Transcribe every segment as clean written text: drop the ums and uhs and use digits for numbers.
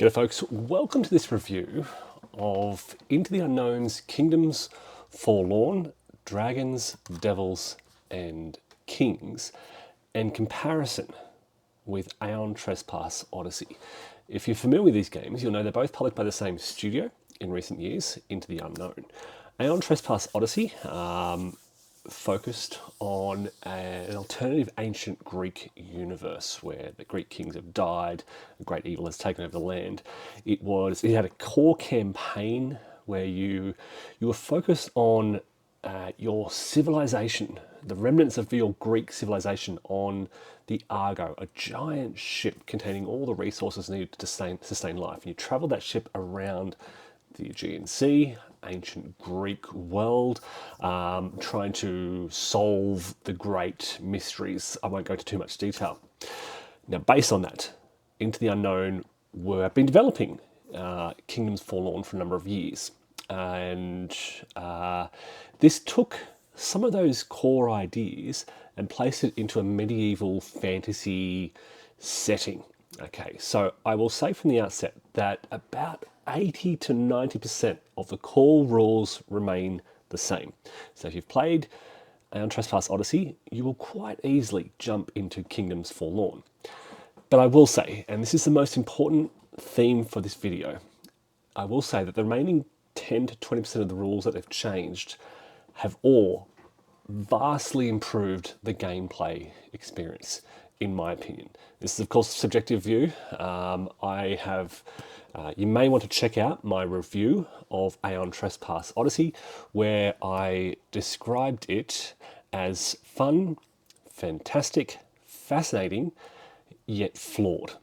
G'day folks, welcome to this review of Into the Unknown's Kingdoms Forlorn, Dragons, Devils and Kings, and comparison with Aeon Trespass Odyssey. If you're familiar with these games, you'll know they're both published by the same studio in recent years, Into the Unknown. Aeon Trespass Odyssey focused on an alternative ancient Greek universe where the Greek kings have died, a great evil has taken over the land. It had a core campaign where you were focused on your civilization, the remnants of your Greek civilization on the Argo, a giant ship containing all the resources needed to sustain life. And you traveled that ship around the Aegean Sea, ancient Greek world, trying to solve the great mysteries. I won't go into too much detail. Now, based on that, Into the Unknown have been developing Kingdoms Forlorn for a number of years. And this took some of those core ideas and placed it into a medieval fantasy setting. Okay, so I will say from the outset that about 80 to 90% of the core rules remain the same. So if you've played Aeon Trespass Odyssey, you will quite easily jump into Kingdoms Forlorn. But I will say, and this is the most important theme for this video, I will say that the remaining 10 to 20% of the rules that have changed have all vastly improved the gameplay experience, in my opinion. This is, of course, a subjective view. You may want to check out my review of Aeon Trespass Odyssey, where I described it as fun, fantastic, fascinating, yet flawed.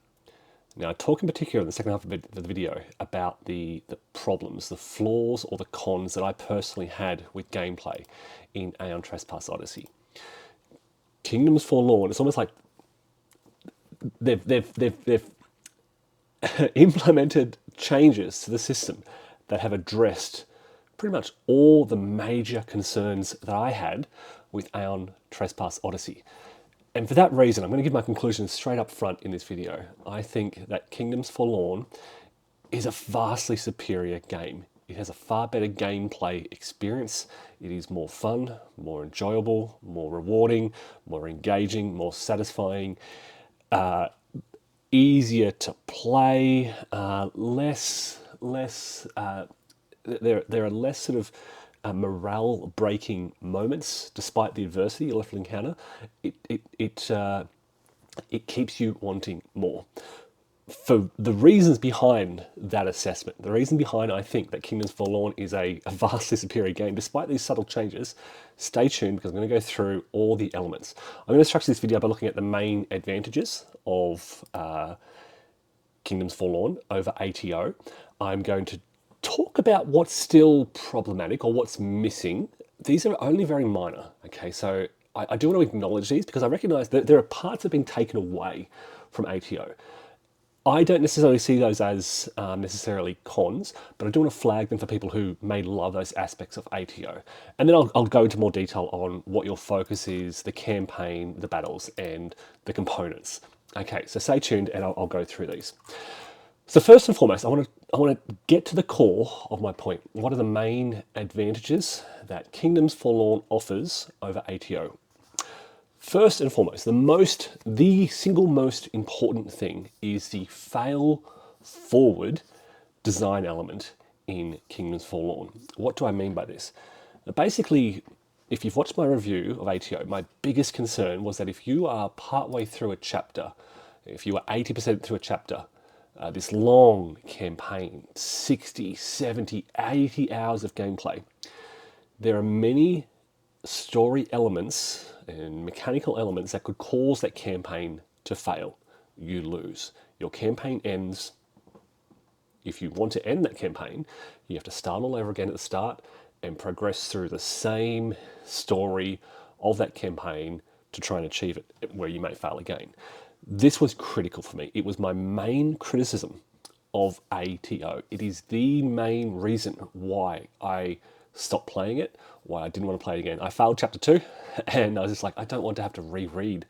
Now, I talk in particular in the second half of the video about the problems, the flaws or the cons that I personally had with gameplay in Aeon Trespass Odyssey. Kingdoms Forlorn, it's almost like they've implemented changes to the system that have addressed pretty much all the major concerns that I had with Aeon Trespass Odyssey. And for that reason, I'm going to give my conclusion straight up front in this video. I think that Kingdoms Forlorn is a vastly superior game. It has a far better gameplay experience. It is more fun, more enjoyable, more rewarding, more engaging, more satisfying, easier to play, there are less sort of morale-breaking moments, despite the adversity you'll have to encounter. It keeps you wanting more. For the reasons behind that assessment, the reason behind I think that Kingdoms Forlorn is a vastly superior game, despite these subtle changes, stay tuned because I'm going to go through all the elements. I'm going to structure this video by looking at the main advantages of Kingdoms Forlorn over ATO. I'm going to talk about what's still problematic or what's missing. These are only very minor, okay? So I do want to acknowledge these because I recognize that there are parts that have been taken away from ATO. I don't necessarily see those as necessarily cons, but I do want to flag them for people who may love those aspects of ATO. And then I'll go into more detail on what your focus is, the campaign, the battles, and the components. Okay, so stay tuned and I'll go through these. So first and foremost, I want to get to the core of my point. What are the main advantages that Kingdoms Forlorn offers over ATO? First and foremost, the single most important thing is the fail-forward design element in Kingdoms Forlorn. What do I mean by this? Basically, if you've watched my review of ATO, my biggest concern was that if you are partway through a chapter, if you are 80% through a chapter, this long campaign, 60, 70, 80 hours of gameplay, there are many story elements and mechanical elements that could cause that campaign to fail. You lose. Your campaign ends. If you want to end that campaign, you have to start all over again at the start and progress through the same story of that campaign to try and achieve it, where you may fail again. This was critical for me. It was my main criticism of ATO. It is the main reason why I stopped playing it, why I didn't want to play it again. I failed chapter 2 and I was just like, I don't want to have to reread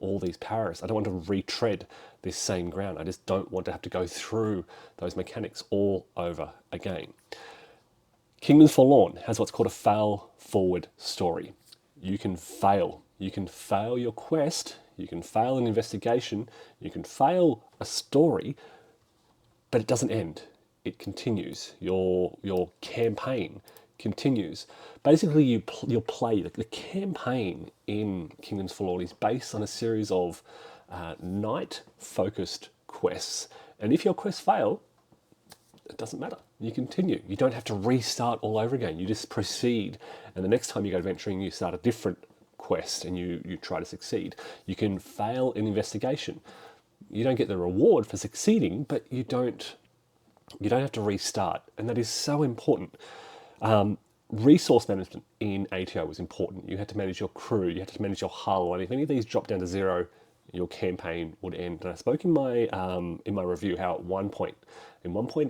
all these powers. I don't want to retread this same ground. I just don't want to have to go through those mechanics all over again. Kingdoms Forlorn has what's called a fail forward story. You can fail. You can fail your quest, you can fail an investigation, you can fail a story, but it doesn't end. It continues. Your campaign continues. Basically, you'll play the campaign in Kingdoms Forlorn is based on a series of night-focused quests, and if your quests fail, it doesn't matter. You continue. You don't have to restart all over again. You just proceed, and the next time you go adventuring, you start a different quest and you try to succeed. You can fail an investigation. You don't get the reward for succeeding, but you don't have to restart, and that is so important. Resource management in ATO was important. You had to manage your crew, you had to manage your hull, and if any of these dropped down to zero, your campaign would end. And I spoke in my review how at one point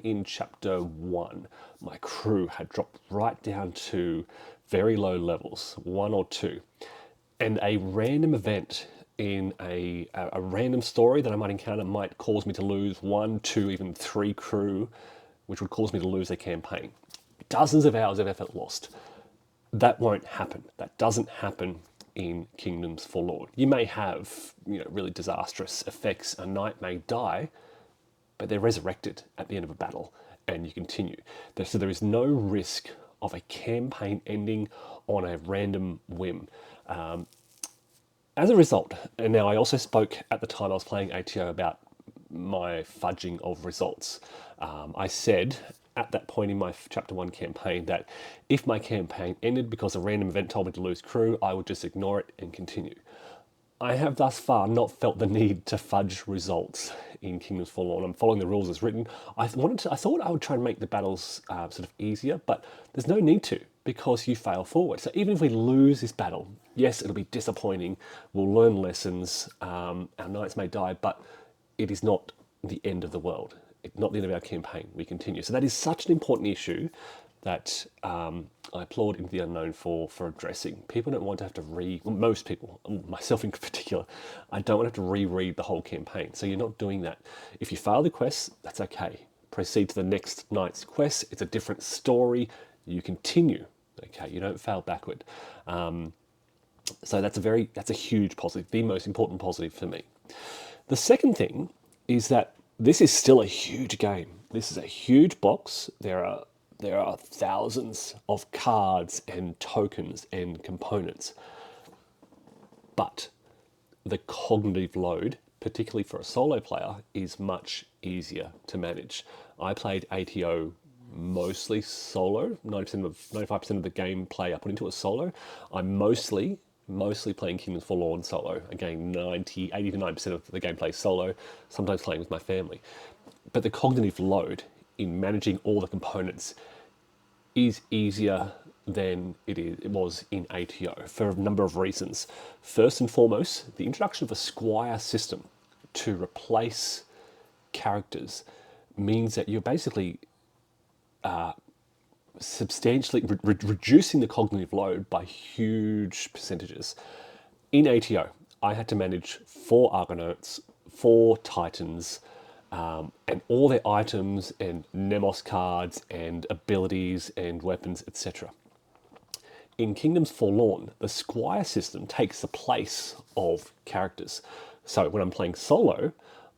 in chapter 1, my crew had dropped right down to very low levels, 1 or 2, and a random event in a random story that I might encounter might cause me to lose 1, 2, even 3 crew, which would cause me to lose a campaign. Dozens of hours of effort lost. That won't happen. That doesn't happen in Kingdoms Forlorn. You may have, really disastrous effects. A knight may die, but they're resurrected at the end of a battle, and you continue. So there is no risk of a campaign ending on a random whim. As a result, and now I also spoke at the time I was playing ATO about my fudging of results. I said at that point in my chapter 1 campaign that if my campaign ended because a random event told me to lose crew, I would just ignore it and continue. I have thus far not felt the need to fudge results in Kingdoms Forlorn. I'm following the rules as written. I thought I would try and make the battles sort of easier, but there's no need to, because you fail forward. So even if we lose this battle, yes, it'll be disappointing. We'll learn lessons. Our knights may die, but it is not the end of the world. It's not the end of our campaign. We continue. So that is such an important issue that I applaud Into the Unknown for addressing. People don't want to have to most people, myself in particular, I don't want to have to reread the whole campaign. So you're not doing that. If you fail the quest, that's okay. Proceed to the next night's quest. It's a different story. You continue. Okay, you don't fail backward. So that's a huge positive, the most important positive for me. The second thing is that this is still a huge game. This is a huge box. There are thousands of cards and tokens and components. But the cognitive load, particularly for a solo player, is much easier to manage. I played ATO mostly solo. 95% of the gameplay I put into it solo. I'm mostly playing Kingdoms Forlorn solo. Again, 80 to 90% of the gameplay solo, sometimes playing with my family. But the cognitive load in managing all the components is easier than it was in ATO for a number of reasons. First and foremost, the introduction of a squire system to replace characters means that you're basically substantially reducing the cognitive load by huge percentages. In ATO, I had to manage 4 Argonauts, 4 Titans, and all their items and Nemos cards and abilities and weapons, etc. In Kingdoms Forlorn, the squire system takes the place of characters. So when I'm playing solo,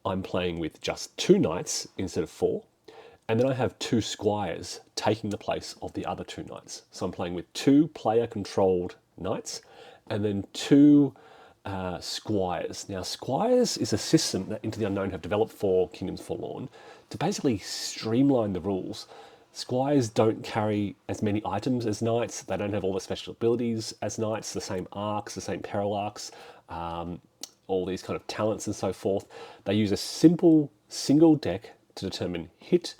I'm playing with just 2 knights instead of 4. And then I have 2 squires taking the place of the other 2 knights. So I'm playing with 2 player-controlled knights and then 2 squires. Now, squires is a system that Into the Unknown have developed for Kingdoms Forlorn to basically streamline the rules. Squires don't carry as many items as knights. They don't have all the special abilities as knights, the same arcs, the same peril arcs, all these kind of talents and so forth. They use a simple single deck to determine hit,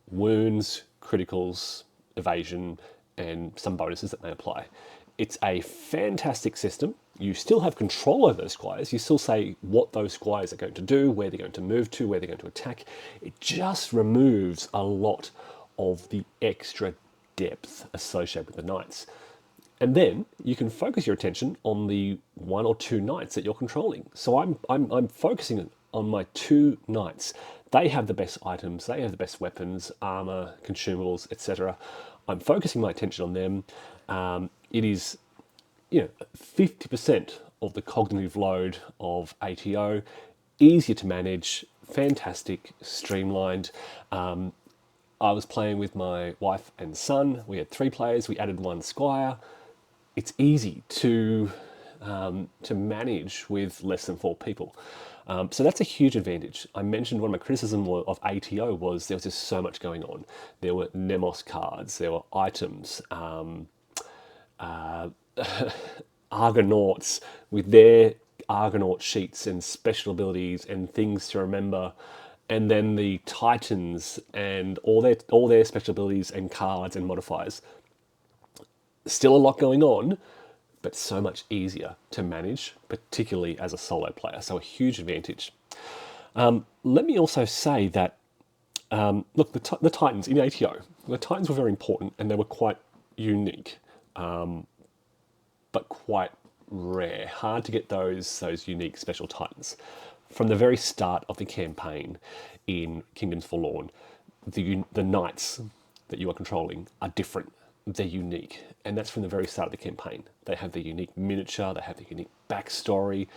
wounds, criticals, evasion, and some bonuses that may apply. It's a fantastic system. You still have control over those squires. You still say what those squires are going to do, where they're going to move to, where they're going to attack. It just removes a lot of the extra depth associated with the knights. And then you can focus your attention on the 1 or 2 knights that you're controlling. So I'm focusing on my 2 knights. They have the best items, they have the best weapons, armor, consumables, etc. I'm focusing my attention on them. It is 50% of the cognitive load of ATO, easier to manage, fantastic, streamlined. I was playing with my wife and son. We had 3 players. We added 1 squire. It's easy to manage with less than 4 people. So that's a huge advantage. I mentioned one of my criticisms of ATO was there was just so much going on. There were Nemos cards, there were items, Argonauts with their Argonaut sheets and special abilities and things to remember, and then the Titans and all their special abilities and cards and modifiers. Still a lot going on, but so much easier to manage, particularly as a solo player. So a huge advantage. Let me also say that, look, the Titans in ATO, the Titans were very important and they were quite unique, but quite rare. Hard to get those unique special Titans. From the very start of the campaign in Kingdoms Forlorn, the knights that you are controlling are different. They're unique, and that's from the very start of the campaign. They have their unique miniature, they have their unique backstory,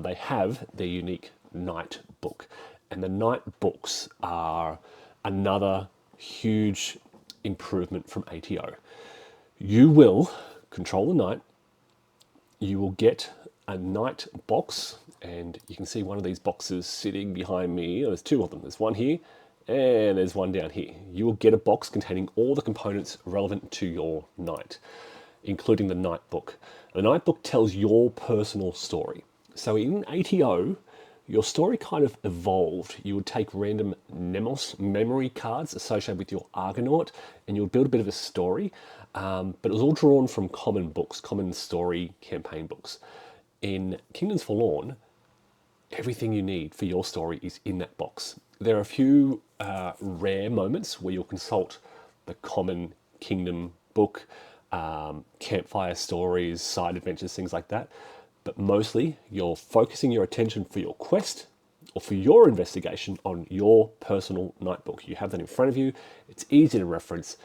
they have their unique knight book, and the knight books are another huge improvement from ATO. You will control the knight, you will get a knight box, and you can see one of these boxes sitting behind me. There's 2 of them. There's one here and there's one down here. You will get a box containing all the components relevant to your knight, including the knight book. The knight book tells your personal story. So in ATO, your story kind of evolved. You would take random Nemos memory cards associated with your Argonaut, and you would build a bit of a story, but it was all drawn from common books, common story campaign books. In Kingdoms Forlorn, everything you need for your story is in that box. There are a few rare moments where you'll consult the common kingdom book, campfire stories, side adventures, things like that. But mostly you're focusing your attention for your quest or for your investigation on your personal knight book. You have that in front of you. It's easy to reference.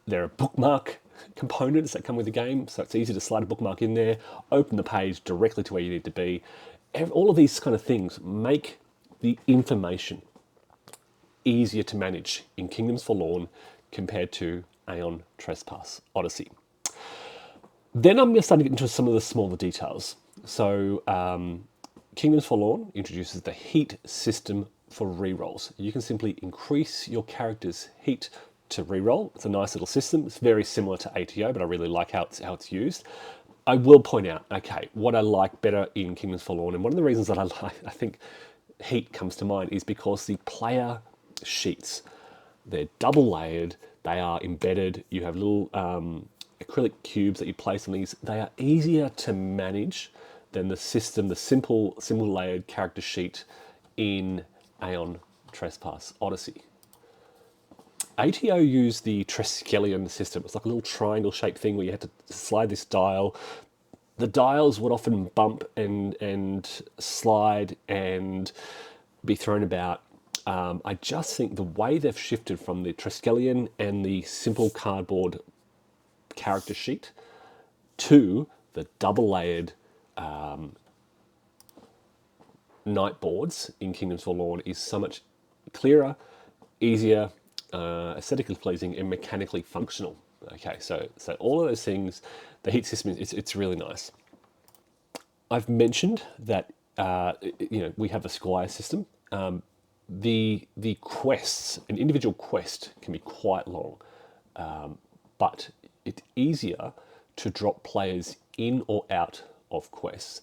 There are bookmark components that come with the game, so it's easy to slide a bookmark in there, open the page directly to where you need to be. All of these kind of things make the information easier to manage in Kingdoms Forlorn compared to Aeon Trespass Odyssey. Then I'm going to start to get into some of the smaller details. So Kingdoms Forlorn introduces the heat system for rerolls. You can simply increase your character's heat to reroll. It's a nice little system. It's very similar to ATO, but I really like how it's used. I will point out, okay, what I like better in Kingdoms Forlorn, and one of the reasons that I think heat comes to mind is because the player sheets, they're double layered, they are embedded, you have little acrylic cubes that you place on these. They are easier to manage than the simple layered character sheet in Aeon Trespass Odyssey. ATO used the Triskelion system. It's like a little triangle-shaped thing where you had to slide this dial. The dials would often bump and slide and be thrown about. I just think the way they've shifted from the Triskelion and the simple cardboard character sheet to the double-layered night boards in Kingdoms Forlorn is so much clearer, easier, aesthetically pleasing, and mechanically functional. Okay, so all of those things, the heat system, it's really nice. I've mentioned that we have a squire system. The quests, an individual quest can be quite long, but it's easier to drop players in or out of quests.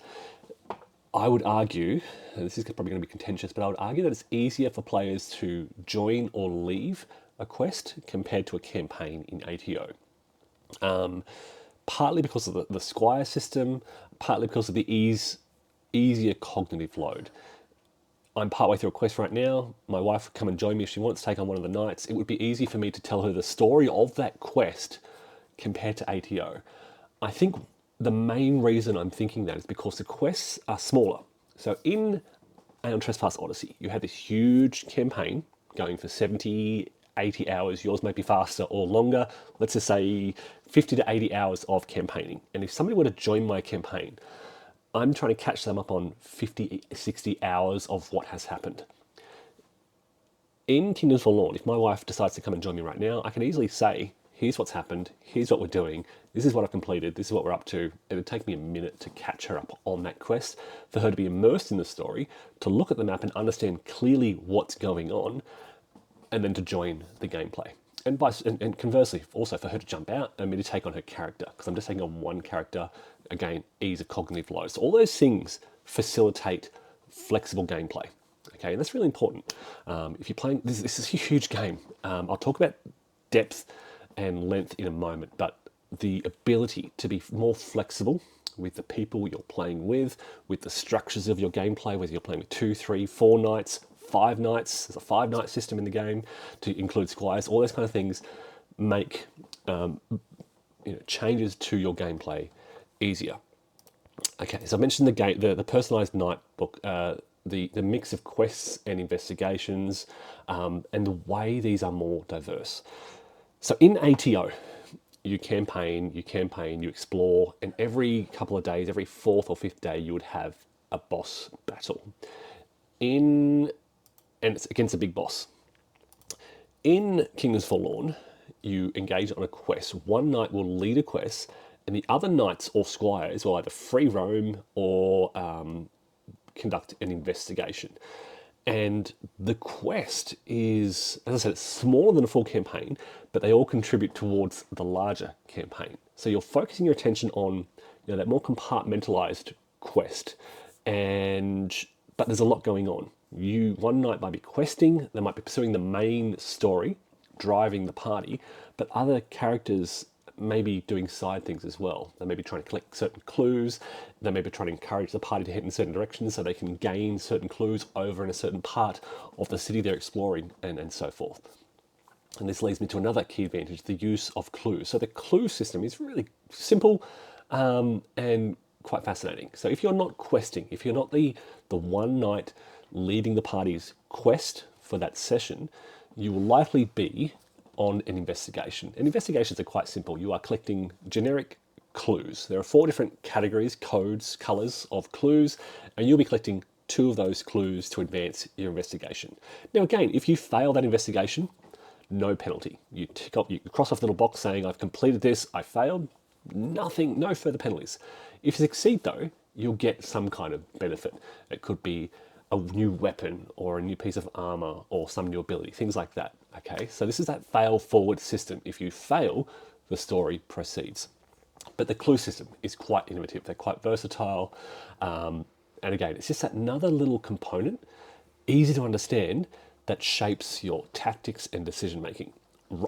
I would argue, and this is probably going to be contentious, but I would argue that it's easier for players to join or leave a quest compared to a campaign in ATO. Partly because of the squire system, partly because of the easier cognitive load. I'm partway through a quest right now. My wife would come and join me if she wants to take on one of the knights. It would be easy for me to tell her the story of that quest compared to ATO. I think the main reason I'm thinking that is because the quests are smaller. So in Aeon Trespass Odyssey, you have this huge campaign going for 70, 80 hours. Yours may be faster or longer. Let's just say 50 to 80 hours of campaigning. And if somebody were to join my campaign, I'm trying to catch them up on 50, 60 hours of what has happened. In Kingdoms Forlorn, if my wife decides to come and join me right now, I can easily say, here's what's happened, here's what we're doing, this is what I've completed, this is what we're up to. It would take me a minute to catch her up on that quest, for her to be immersed in the story, to look at the map and understand clearly what's going on, and then to join the gameplay. And conversely, also for her to jump out and me to take on her character, because I'm just taking on one character, again, ease of cognitive load. So all those things facilitate flexible gameplay. Okay, and that's really important. If you're playing, this is a huge game. I'll talk about depth and length in a moment, but the ability to be more flexible with the people you're playing with the structures of your gameplay, whether you're playing with 2, 3, 4 knights, 5 knights, there's a 5-knight system in the game to include squires, all those kind of things make changes to your gameplay easier. Okay, so I mentioned the personalized knight book, the mix of quests and investigations, and the way these are more diverse. So in ATO, you campaign, you explore, and every couple of days, every 4th or 5th day, you would have a boss battle. And it's against a big boss. In Kingdoms Forlorn, you engage on a quest. One knight will lead a quest, and the other knights or squires will either free roam or conduct an investigation. And the quest is, as I said, it's smaller than a full campaign, but they all contribute towards the larger campaign. So you're focusing your attention on that more compartmentalized quest, but there's a lot going on. One knight might be questing, they might be pursuing the main story, driving the party, but other characters may be doing side things as well. They may be trying to collect certain clues. They may be trying to encourage the party to head in certain directions so they can gain certain clues over in a certain part of the city they're exploring, and so forth. And this leads me to another key advantage, the use of clues. So the clue system is really simple and quite fascinating. So if you're not questing, if you're not the one knight leading the party's quest for that session, you will likely be on an investigation. And investigations are quite simple. You are collecting generic clues. There are 4 different categories, codes, colors of clues, and you'll be collecting 2 of those clues to advance your investigation. Now again, if you fail that investigation, no penalty. You cross off the little box saying, I've completed this, I failed, nothing, no further penalties. If you succeed though, you'll get some kind of benefit. It could be a new weapon or a new piece of armor or some new ability, things like that. Okay, so this is that fail forward system. If you fail, the story proceeds. But the clue system is quite innovative. They're quite versatile. And again, it's just another little component, easy to understand, that shapes your tactics and decision making.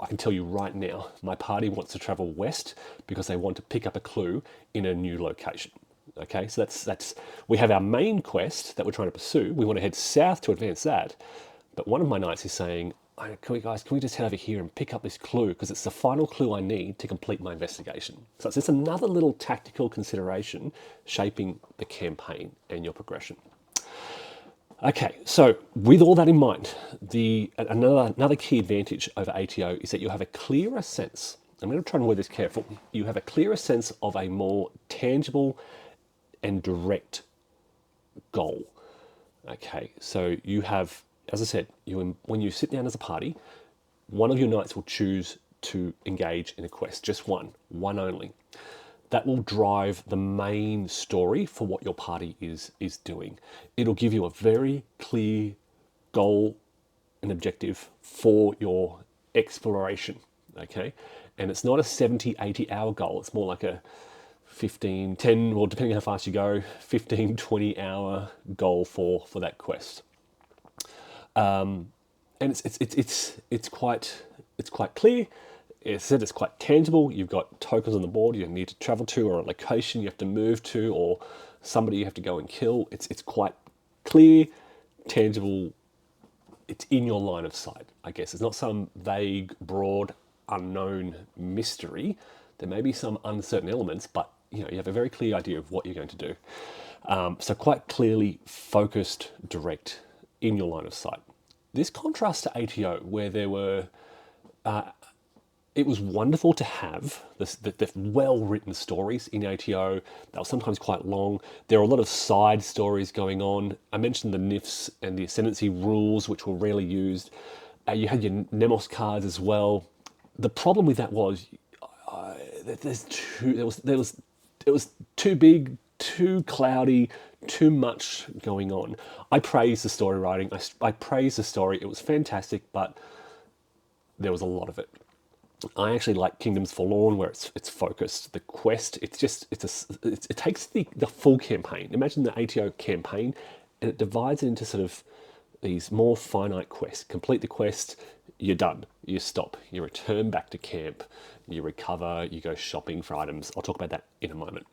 I can tell you right now, my party wants to travel west because they want to pick up a clue in a new location. Okay, so that's we have our main quest that we're trying to pursue. We want to head south to advance that. But one of my knights is saying, can we just head over here and pick up this clue, because it's the final clue I need to complete my investigation. So it's just another little tactical consideration shaping the campaign and your progression. Okay, so with all that in mind, another key advantage over ATO is that you have a clearer sense. I'm going to try and word this careful. You have a clearer sense of a more tangible and direct goal. Okay, so you have, as I said, when you sit down as a party, one of your knights will choose to engage in a quest, just one only. That will drive the main story for what your party is doing. It'll give you a very clear goal and objective for your exploration, okay? And it's not a 70, 80 hour goal. It's more like a 15, 10, well, depending how fast you go, 15, 20 hour goal for that quest. And it's quite clear. It's quite tangible. You've got tokens on the board you need to travel to, or a location you have to move to, or somebody you have to go and kill. It's quite clear, tangible. It's in your line of sight, I guess. It's not some vague, broad, unknown mystery. There may be some uncertain elements, but you have a very clear idea of what you're going to do. So quite clearly focused, direct in your line of sight. This contrasts to ATO, where it was wonderful to have the well-written stories in ATO. They were sometimes quite long. There were a lot of side stories going on. I mentioned the NIFs and the ascendancy rules, which were rarely used. You had your Nemos cards as well. The problem with that was it was too big, too cloudy, too much going on. I praise the story writing. I praise the story. It was fantastic, but there was a lot of it. I actually like Kingdoms Forlorn, where it's focused. The quest, it takes the full campaign. Imagine the ATO campaign, and it divides it into sort of these more finite quests. Complete the quest, you're done. You stop. You return back to camp. You recover. You go shopping for items. I'll talk about that in a moment.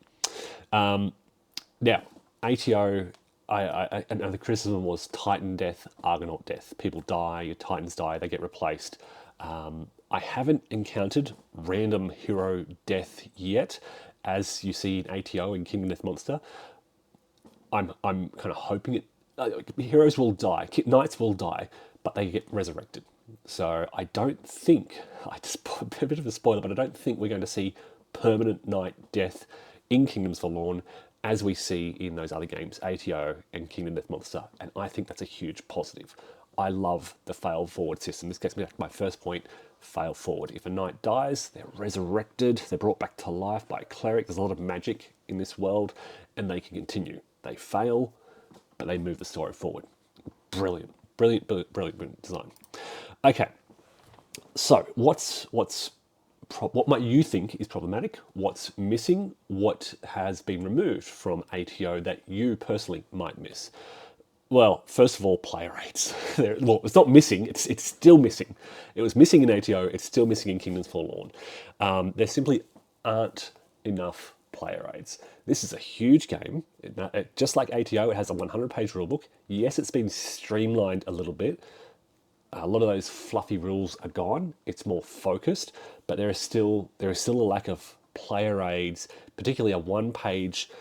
Now, ATO, and the criticism was Titan death, Argonaut death. People die, your Titans die, they get replaced. I haven't encountered random hero death yet, as you see in ATO and Kingdom Death Monster. I'm kind of hoping it. Heroes will die, knights will die, but they get resurrected. So I don't think, a bit of a spoiler, but I don't think we're going to see permanent knight death in Kingdoms Forlorn as we see in those other games, ATO and Kingdom Death Monster, and I think that's a huge positive. I love the fail forward system. This gets me back to my first point, fail forward. If a knight dies, they're resurrected, they're brought back to life by a cleric. There's a lot of magic in this world, and they can continue. They fail, but they move the story forward. Brilliant, brilliant, brilliant, brilliant design. Okay, so what might you think is problematic? What's missing? What has been removed from ATO that you personally might miss? Well, first of all, player rates. Well, it's not missing, it's still missing. It was missing in ATO, it's still missing in Kingdoms Forlorn. There simply aren't enough player rates. This is a huge game. Just like ATO, it has a 100-page rulebook. Yes, it's been streamlined a little bit. A lot of those fluffy rules are gone. It's more focused, but there is still a lack of player aids, particularly a one-page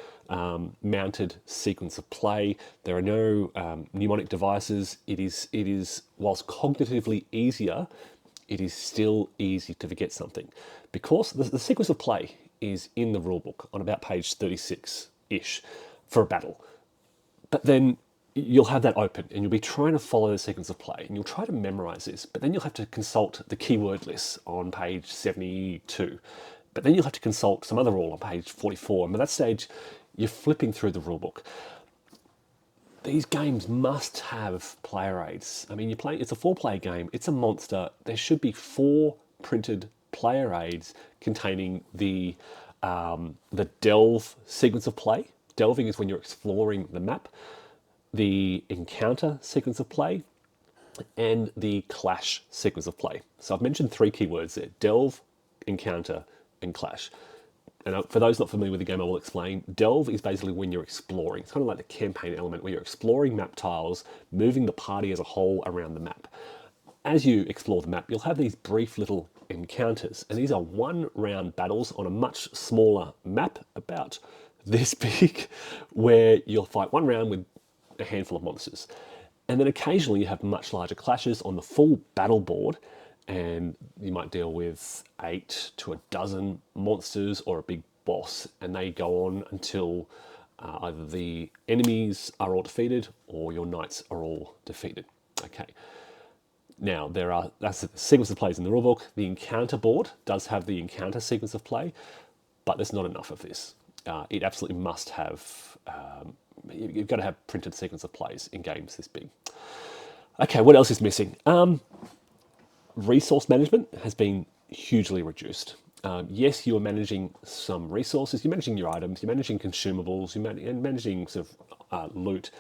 mounted sequence of play. There are no mnemonic devices. It is whilst cognitively easier, it is still easy to forget something, because the sequence of play is in the rulebook on about page 36-ish for a battle. But then you'll have that open and you'll be trying to follow the sequence of play and you'll try to memorize this, but then you'll have to consult the keyword lists on page 72. But then you'll have to consult some other rule on page 44. And by that stage, you're flipping through the rulebook. These games must have player aids. I mean, it's a 4-player game, it's a monster. There should be 4 printed player aids containing the delve sequence of play. Delving is when you're exploring the map. The encounter sequence of play, and the clash sequence of play. So I've mentioned 3 keywords there: delve, encounter, and clash. And for those not familiar with the game, I will explain. Delve is basically when you're exploring. It's kind of like the campaign element where you're exploring map tiles, moving the party as a whole around the map. As you explore the map, you'll have these brief little encounters, and these are 1-round battles on a much smaller map, about this big, where you'll fight 1 round with a handful of monsters. And then occasionally you have much larger clashes on the full battle board, and you might deal with 8 to a dozen monsters or a big boss, and they go on until either the enemies are all defeated or your knights are all defeated. Okay. Now, that's the sequence of plays in the rulebook. The encounter board does have the encounter sequence of play, but there's not enough of this. It absolutely must have, you've got to have printed sequence of plays in games this big. Okay, what else is missing? Resource management has been hugely reduced. Yes, you are managing some resources. You're managing your items. You're managing consumables. You're managing sort of loot.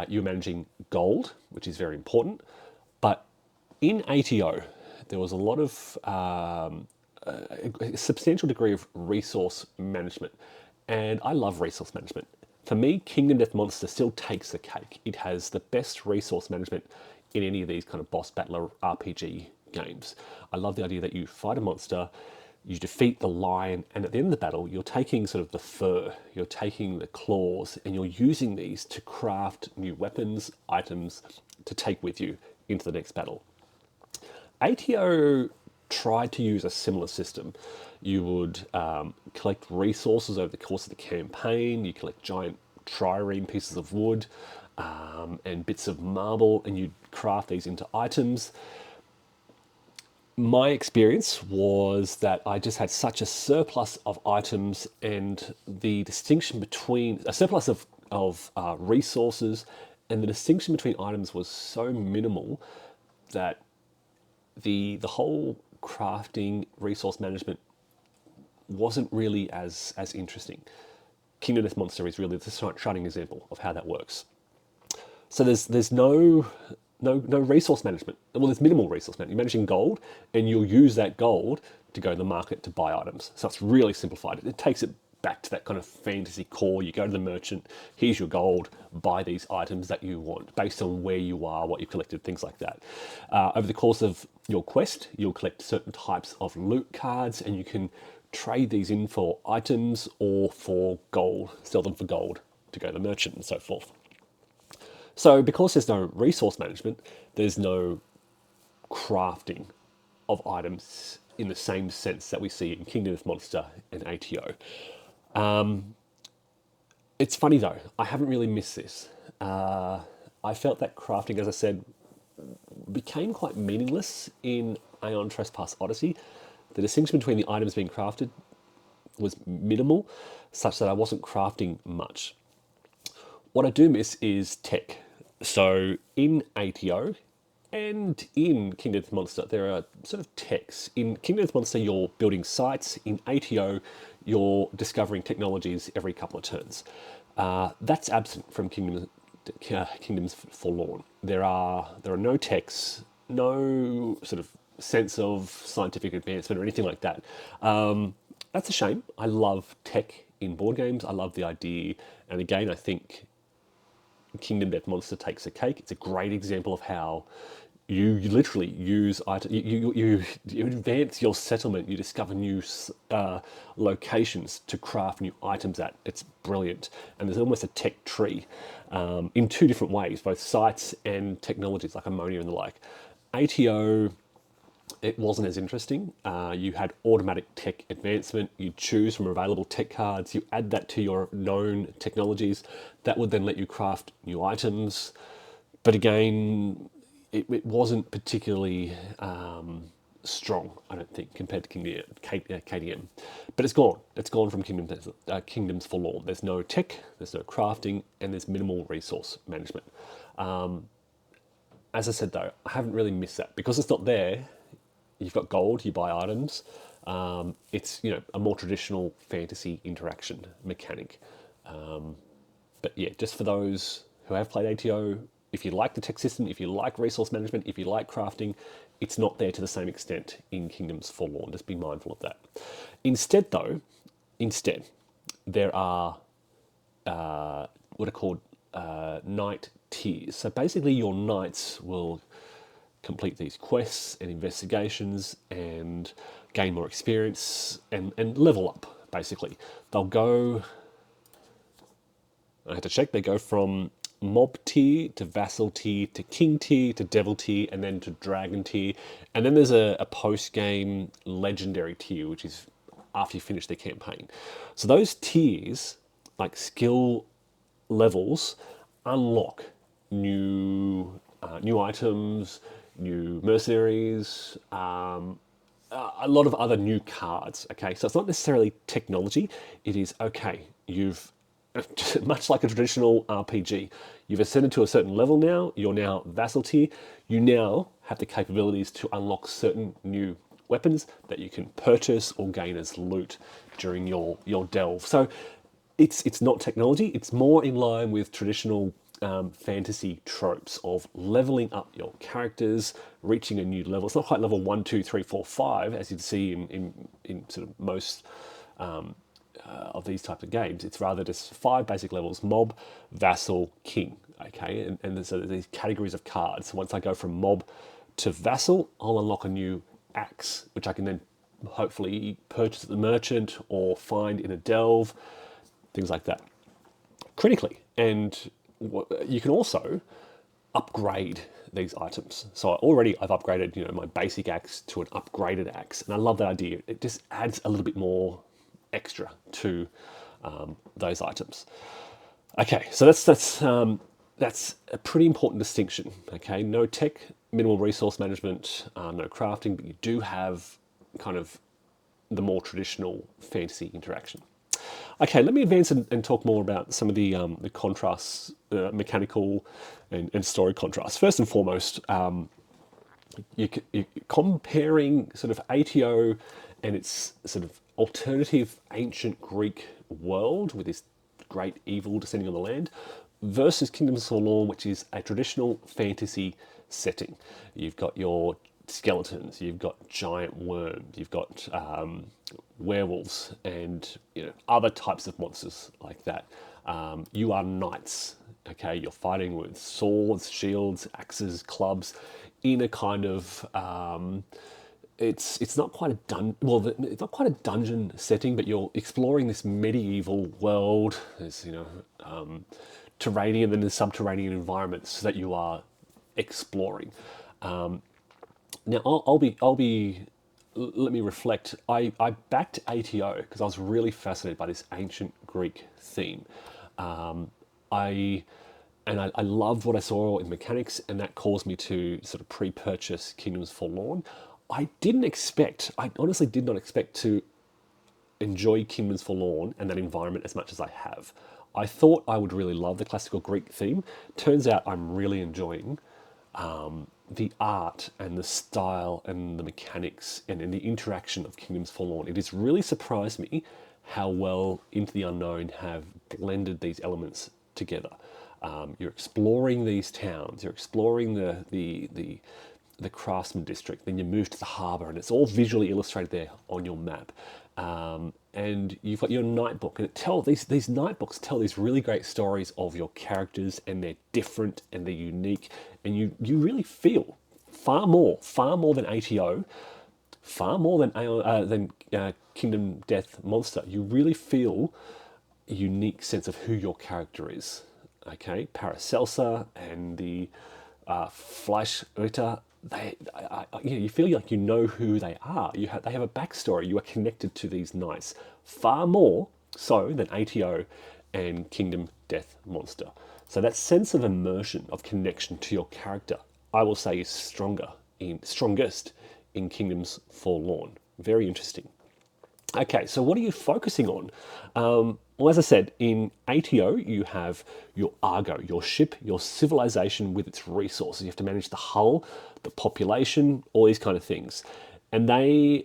You're managing gold, which is very important. But in ATO, there was a lot of a substantial degree of resource management, and I love resource management. For me, Kingdom Death Monster still takes the cake. It has the best resource management in any of these kind of boss battler RPG games. I love the idea that you fight a monster, You defeat the lion, and at the end of the battle, you're taking sort of the fur, you're taking the claws, and you're using these to craft new weapons, items to take with you into the next battle. ATO tried to use a similar system. You would collect resources over the course of the campaign, you collect giant trireme pieces of wood and bits of marble, and you craft these into items. My experience was that I just had such a surplus of items, and the distinction between a surplus of resources, and the distinction between items was so minimal that the whole crafting resource management wasn't really as interesting. Kingdom Death Monster is really the shining example of how that works. So there's no resource management. Well, there's minimal resource management. You're managing gold, and you'll use that gold to go to the market to buy items. So it's really simplified. It takes it back to that kind of fantasy core. You go to the merchant, here's your gold, buy these items that you want based on where you are, what you've collected, things like that. Over the course of your quest, you'll collect certain types of loot cards, and you can trade these in for items or for gold, sell them for gold to go to the merchant and so forth. So because there's no resource management, there's no crafting of items in the same sense that we see in Kingdoms Monster and ATO. It's funny though, I haven't really missed this. I felt that crafting, as I said, became quite meaningless in Aeon Trespass Odyssey. The distinction between the items being crafted was minimal, such that I wasn't crafting much. What I do miss is tech. So in ATO and in Kingdoms Monster, there are sort of techs. In Kingdoms Monster, you're building sites. In ATO, you're discovering technologies every couple of turns. That's absent from Kingdoms Forlorn. There are no techs, no sort of sense of scientific advancement or anything like that. That's a shame. I love tech in board games. I love the idea. And again, I think Kingdom Death Monster takes a cake. It's a great example of how you literally use you advance your settlement. You discover new locations to craft new items at. It's brilliant, and there's almost a tech tree in two different ways, both sites and technologies like ammonia and the like. ATO, it wasn't as interesting. You had automatic tech advancement. You choose from available tech cards. You add that to your known technologies. That would then let you craft new items. But again, it wasn't particularly strong, I don't think, compared to KDM. But it's gone. It's gone from Kingdoms Forlorn. There's no tech, there's no crafting, and there's minimal resource management. As I said, though, I haven't really missed that. Because it's not there, you've got gold, you buy items. It's a more traditional fantasy interaction mechanic. But yeah, just for those who have played ATO, if you like the tech system, if you like resource management, if you like crafting, it's not there to the same extent in Kingdoms Forlorn. Just be mindful of that. Instead, there are what are called knight tiers. So basically, your knights will complete these quests and investigations and gain more experience and level up, basically. They'll go, I had to check, they go from mob tier to vassal tier to king tier to devil tier and then to dragon tier. And then there's a post-game legendary tier, which is after you finish the campaign. So those tiers, like skill levels, unlock new items, new mercenaries, a lot of other new cards. Okay, so it's not necessarily technology. It is okay. You've much like a traditional RPG, you've ascended to a certain level now. You're now vassal tier. You now have the capabilities to unlock certain new weapons that you can purchase or gain as loot during your delve. So it's not technology. It's more in line with traditional fantasy tropes of leveling up your characters, reaching a new level. It's not quite level 1, 2, 3, 4, 5, as you'd see in sort of most of these types of games. It's rather just 5 basic levels: mob, vassal, king. Okay, and so there's these categories of cards. So once I go from mob to vassal, I'll unlock a new axe, which I can then hopefully purchase at the merchant or find in a delve, things like that. Critically, and you can also upgrade these items. So I've upgraded, my basic axe to an upgraded axe, and I love that idea. It just adds a little bit more extra to those items. Okay, so that's a pretty important distinction. Okay, no tech, minimal resource management, no crafting, but you do have kind of the more traditional fantasy interaction. Okay, let me advance and talk more about some of the contrasts, mechanical and story contrasts. First and foremost, you're comparing sort of ATO and its sort of alternative ancient Greek world with this great evil descending on the land versus Kingdoms Forlorn, which is a traditional fantasy setting. You've got your skeletons, you've got giant worms, you've got werewolves, and other types of monsters like that. You are knights. Okay, you're fighting with swords, shields, axes, clubs, in a kind of it's not quite it's not quite a dungeon setting, but you're exploring this medieval world. There's terranean, and then there's subterranean environments that you are exploring. Now I'll be. Let me reflect. I backed ATO because I was really fascinated by this ancient Greek theme. I loved what I saw in mechanics, and that caused me to sort of pre-purchase Kingdoms Forlorn. I honestly did not expect to enjoy Kingdoms Forlorn and that environment as much as I have. I thought I would really love the classical Greek theme. Turns out I'm really enjoying the art and the style and the mechanics and the interaction of Kingdoms Forlorn. It has really surprised me how well Into the Unknown have blended these elements together. You're exploring these towns. You're exploring the craftsman district. Then you move to the harbour, and it's all visually illustrated there on your map. And you've got your night book, and these night books tell these really great stories of your characters, and they're different and they're unique, and you really feel far more than ATO, far more than Kingdom Death Monster. You really feel a unique sense of who your character is. Okay, Paracelsa and the Fleischritter, you feel like you know who they are. They have a backstory. You are connected to these knights far more so than ATO and Kingdom Death Monster. So that sense of immersion, of connection to your character, I will say is strongest in Kingdoms Forlorn. Very interesting. Okay, so what are you focusing on? Well, as I said, in ATO, you have your Argo, your ship, your civilization with its resources. You have to manage the hull, the population, all these kind of things. And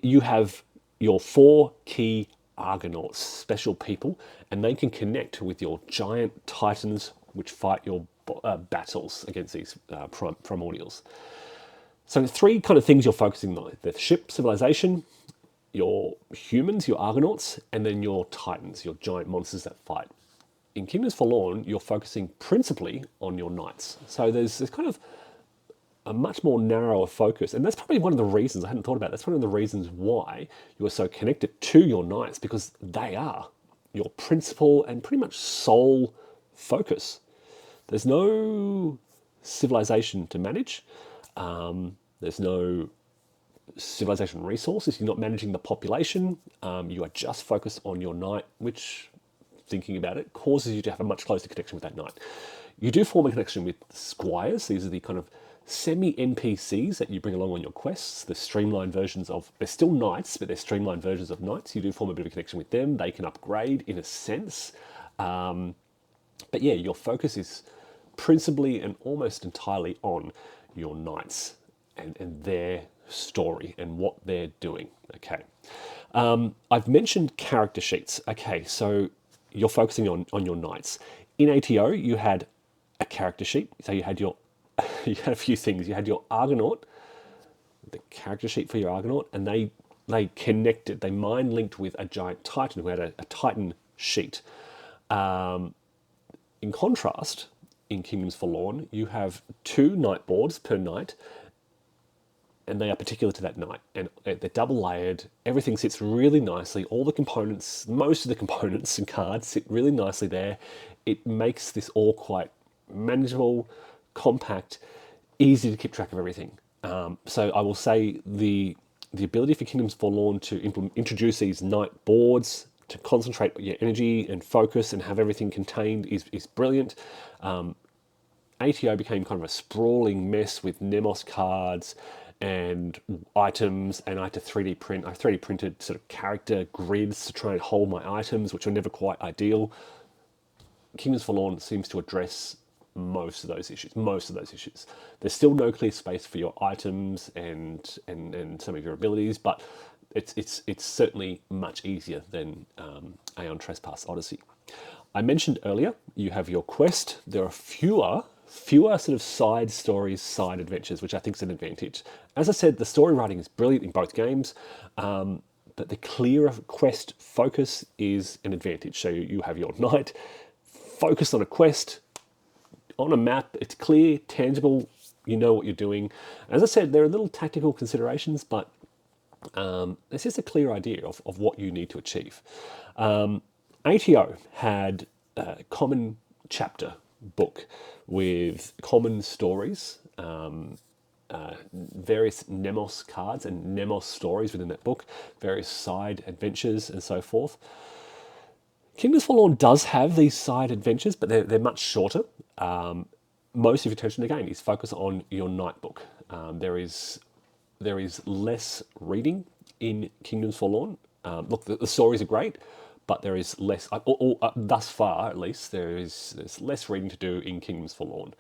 you have your 4 key Argonauts, special people, and they can connect with your giant titans, which fight your battles against these primordials. So 3 kind of things you're focusing on: the ship, civilization, your humans, your Argonauts, and then your Titans, your giant monsters that fight. In Kingdoms Forlorn, you're focusing principally on your knights. So there's kind of a much more narrower focus, and that's probably one of the reasons, I hadn't thought about it, that's one of the reasons why you are so connected to your knights, because they are your principal and pretty much sole focus. There's no civilization to manage. There's no civilization resources. You're not managing the population. You are just focused on your knight, which, thinking about it, causes you to have a much closer connection with that knight. You do form a connection with squires. These are the kind of semi-NPCs that you bring along on your quests, the streamlined versions of, they're still knights, but they're streamlined versions of knights. You do form a bit of a connection with them. They can upgrade in a sense. But yeah, your focus is principally and almost entirely on your knights and their story and what they're doing. Okay. I've mentioned character sheets. Okay, so you're focusing on your knights. In ATO, you had a character sheet. So you had you had a few things. You had your Argonaut, the character sheet for your Argonaut, and they connected, they mind linked with a giant Titan who had a Titan sheet. In contrast, in Kingdoms Forlorn, you have 2 knight boards per knight, and they are particular to that knight. And they're double layered. Everything sits really nicely. All the components, most of the components and cards sit really nicely there. It makes this all quite manageable, compact, easy to keep track of everything. So I will say the ability for Kingdoms Forlorn to introduce these knight boards to concentrate your energy and focus and have everything contained is brilliant. ATO became kind of a sprawling mess with Nemos cards and items, and I had to 3D print. I 3D printed sort of character grids to try and hold my items, which are never quite ideal. Kingdoms Forlorn seems to address most of those issues. Most of those issues. There's still no clear space for your items and some of your abilities, but it's certainly much easier than Aeon Trespass Odyssey. I mentioned earlier you have your quest. There are fewer sort of side stories, side adventures, which I think is an advantage. As I said, the story writing is brilliant in both games, but the clearer quest focus is an advantage. So you have your knight focused on a quest, on a map. It's clear, tangible, you know what you're doing. As I said, there are little tactical considerations, but it's just a clear idea of what you need to achieve. ATO had a common chapter book with common stories, various Nemos cards and Nemos stories within that book, various side adventures and so forth. Kingdoms Forlorn does have these side adventures, but they're much shorter. Most of your attention again is focused on your night book. There is less reading in Kingdoms Forlorn. Look, the stories are great, but there is less. Thus far, at least, there's less reading to do in Kingdoms Forlorn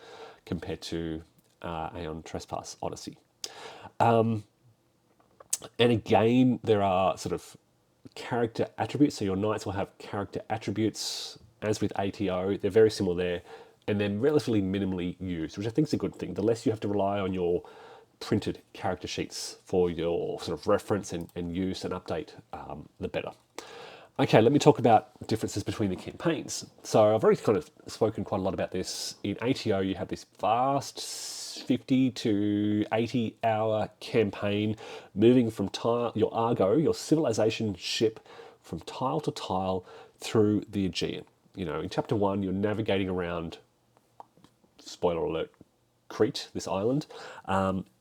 compared to Aeon Trespass Odyssey. And again, there are sort of character attributes. So your knights will have character attributes, as with ATO. They're very similar there, and they're relatively minimally used, which I think is a good thing. The less you have to rely on your printed character sheets for your sort of reference and use and update, the better. Okay, let me talk about differences between the campaigns. So I've already kind of spoken quite a lot about this. In ATO, you have this vast 50 to 80 hour campaign moving from your Argo, your civilization ship, from tile to tile through the Aegean. You know, in chapter 1, you're navigating around, spoiler alert, Crete, this island.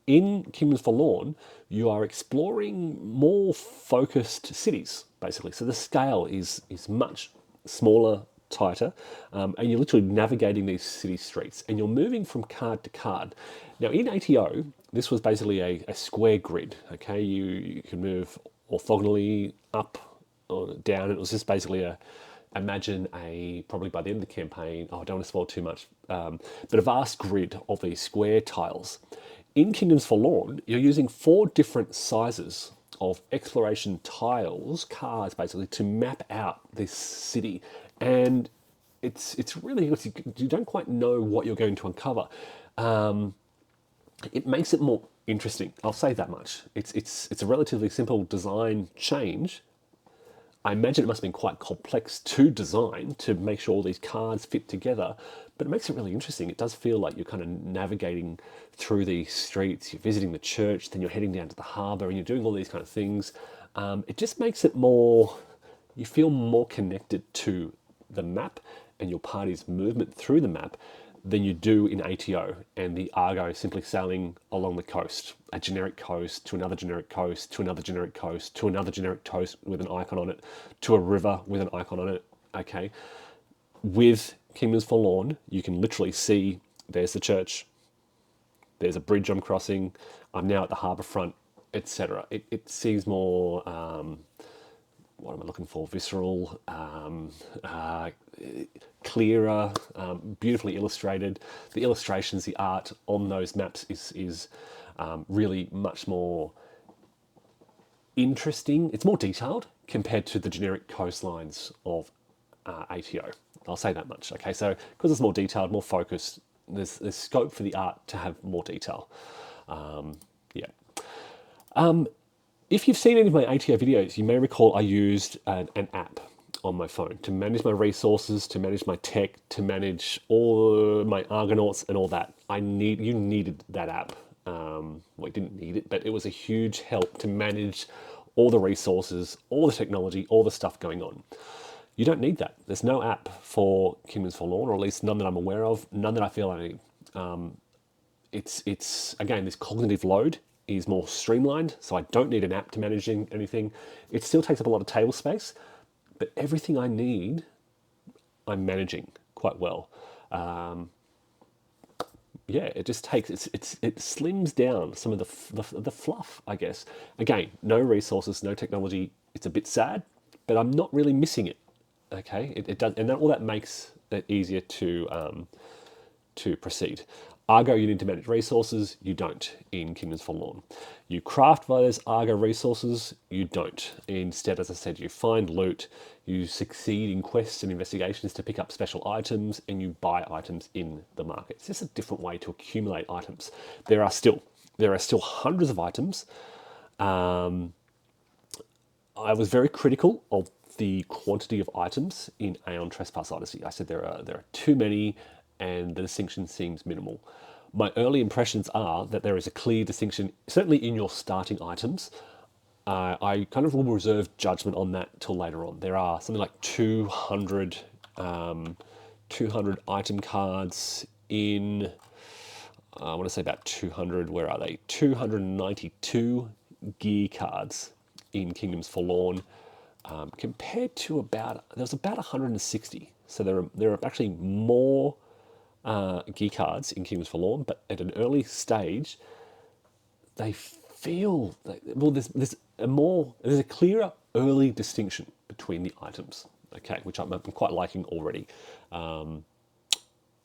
In Kingdoms Forlorn, you are exploring more focused cities, basically. So the scale is much smaller, tighter, and you're literally navigating these city streets, and you're moving from card to card. Now, in ATO, this was basically a square grid. Okay, you can move orthogonally up or down. It was just basically imagine probably by the end of the campaign, I don't want to spoil too much, but a vast grid of these square tiles. In Kingdoms Forlorn, you're using 4 different sizes of exploration tiles, cards basically, to map out this city. And it's really, you don't quite know what you're going to uncover. It makes it more interesting, I'll say that much. It's a relatively simple design change. I imagine it must have been quite complex to design to make sure all these cards fit together, but it makes it really interesting. It does feel like you're kind of navigating through these streets, you're visiting the church, then you're heading down to the harbour and you're doing all these kind of things. It just makes it more, you feel more connected to the map and your party's movement through the map than you do in ATO and the Argo simply sailing along the coast, a generic coast to another generic coast to another generic coast to another generic coast with an icon on it to a river with an icon on it. Okay, with Kingdoms Forlorn, you can literally see there's the church, there's a bridge I'm crossing, I'm now at the harbour front, etc. It seems more, what am I looking for? Visceral, clearer, beautifully illustrated. The illustrations, the art on those maps is really much more interesting. It's more detailed compared to the generic coastlines of ATO. I'll say that much. Okay, so because it's more detailed, more focused, there's scope for the art to have more detail. Yeah. If you've seen any of my ATO videos, you may recall I used an app on my phone to manage my resources, to manage my tech, to manage all my Argonauts and all that. You needed that app. Well, it didn't need it, but it was a huge help to manage all the resources, all the technology, all the stuff going on. You don't need that. There's no app for Kingdoms Forlorn, or at least none that I'm aware of, none that I feel I need. It's again, this cognitive load is more streamlined, so I don't need an app to manage anything. It still takes up a lot of table space, but everything I need, I'm managing quite well. Yeah, it just takes it slims down some of the fluff, I guess. Again, no resources, no technology. It's a bit sad, but I'm not really missing it. Okay, it does, and all that makes it easier to proceed. Argo, you need to manage resources. You don't in Kingdoms Forlorn. You craft via those Argo resources. You don't. Instead, as I said, you find loot. You succeed in quests and investigations to pick up special items, and you buy items in the market. It's just a different way to accumulate items. There are still hundreds of items. I was very critical of the quantity of items in Aeon Trespass Odyssey. I said there are too many, and the distinction seems minimal. My early impressions are that there is a clear distinction, certainly in your starting items. I kind of will reserve judgment on that till later on. There are something like 200 item cards in, I want to say about 200, where are they? 292 gear cards in Kingdoms Forlorn, compared to there was about 160. So there are actually more gear cards in Kingdoms Forlorn, but at an early stage, they feel well. There's a clearer early distinction between the items. Okay, which I'm quite liking already. And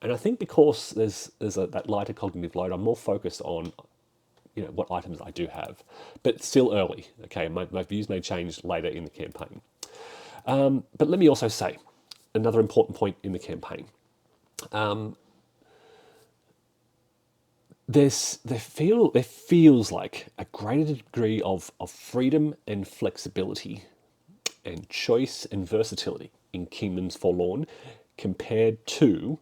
I think because there's that lighter cognitive load, I'm more focused on what items I do have, but it's still early. Okay, my views may change later in the campaign. But let me also say another important point in the campaign. There feels like a greater degree of freedom and flexibility and choice and versatility in Kingdoms Forlorn compared to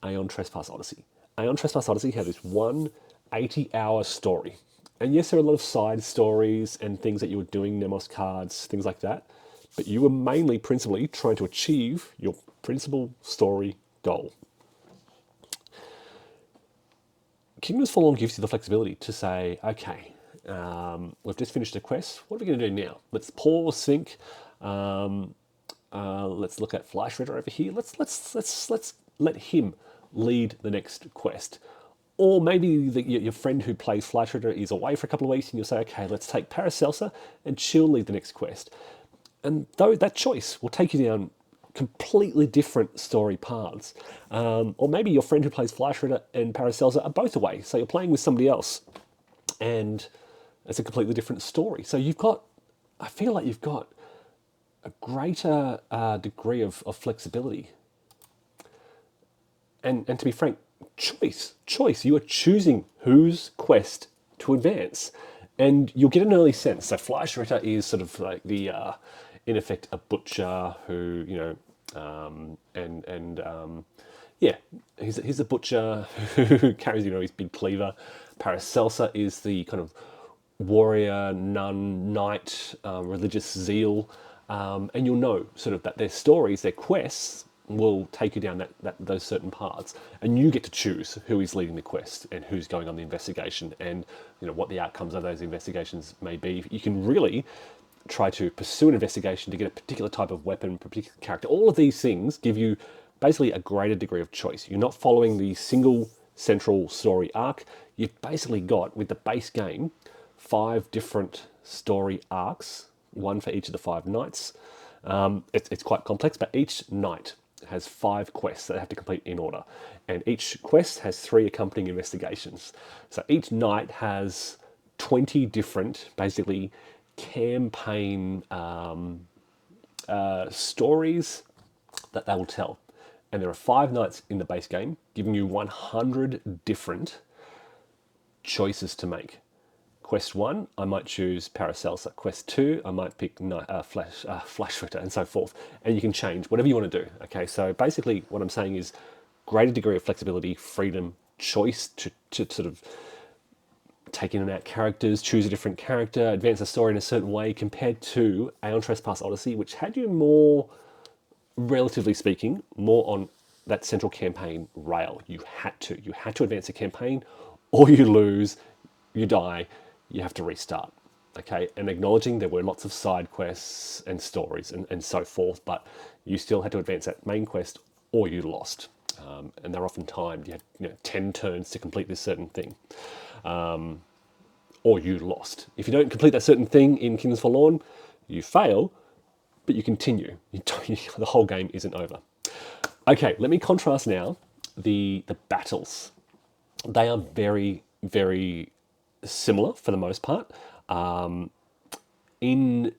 Aeon Trespass Odyssey. Aeon Trespass Odyssey had this one 80-hour story. And yes, there are a lot of side stories and things that you were doing, Nemos cards, things like that. But you were principally trying to achieve your principal story goal. Kingdoms Forlorn gives you the flexibility to say, okay, we've just finished a quest. What are we going to do now? Let's pause, think. Let's look at Fleischritter over here. Let's let him lead the next quest. Or maybe your friend who plays Fleischritter is away for a couple of weeks, and you'll say, okay, let's take Paracelsa, and she'll lead the next quest. And though that choice will take you down completely different story paths. Or maybe your friend who plays Fleischritter and Paracelsa are both away, so you're playing with somebody else, and it's a completely different story. So I feel like you've got a greater degree of flexibility. And to be frank, choice. You are choosing whose quest to advance, and you'll get an early sense. So Fleischritter is sort of like the, in effect, a butcher who he's a butcher who carries his big cleaver. Paracelsa is the kind of warrior, nun, knight, religious zeal, and you'll know sort of that their stories, their quests, will take you down those certain paths, and you get to choose who is leading the quest and who's going on the investigation, and what the outcomes of those investigations may be. You can really try to pursue an investigation to get a particular type of weapon, particular character. All of these things give you basically a greater degree of choice. You're not following the single central story arc. You've basically got, with the base game, 5 different story arcs, one for each of the 5 knights. It's quite complex, but each knight has 5 quests that they have to complete in order, and each quest has 3 accompanying investigations. So each knight has 20 different, basically, campaign stories that they will tell. And there are 5 knights in the base game, giving you 100 different choices to make. Quest 1, I might choose Paracelsa. Quest 2, I might pick Fleischritter, and so forth. And you can change whatever you want to do. Okay, so basically what I'm saying is greater degree of flexibility, freedom, choice to sort of take in and out characters, choose a different character, advance the story in a certain way, compared to Aeon Trespass Odyssey, which had you more, relatively speaking, more on that central campaign rail. You had to advance the campaign, or you lose, you die, you have to restart. Okay, and acknowledging there were lots of side quests and stories and so forth, but you still had to advance that main quest, or you lost. And they're often timed. You had 10 turns to complete this certain thing, or you lost. If you don't complete that certain thing in Kingdoms Forlorn, you fail, but you continue. The whole game isn't over. Okay, let me contrast now the battles. They are very, very similar for the most part. In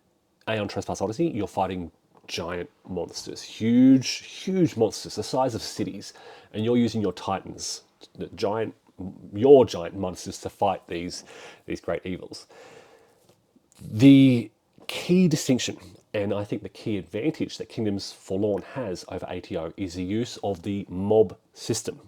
Aeon Trespass Odyssey, you're fighting giant monsters, huge monsters, the size of cities, and you're using your titans, your giant monsters, to fight these great evils. The key distinction, and I think the key advantage that Kingdoms Forlorn has over ATO, is the use of the mob system.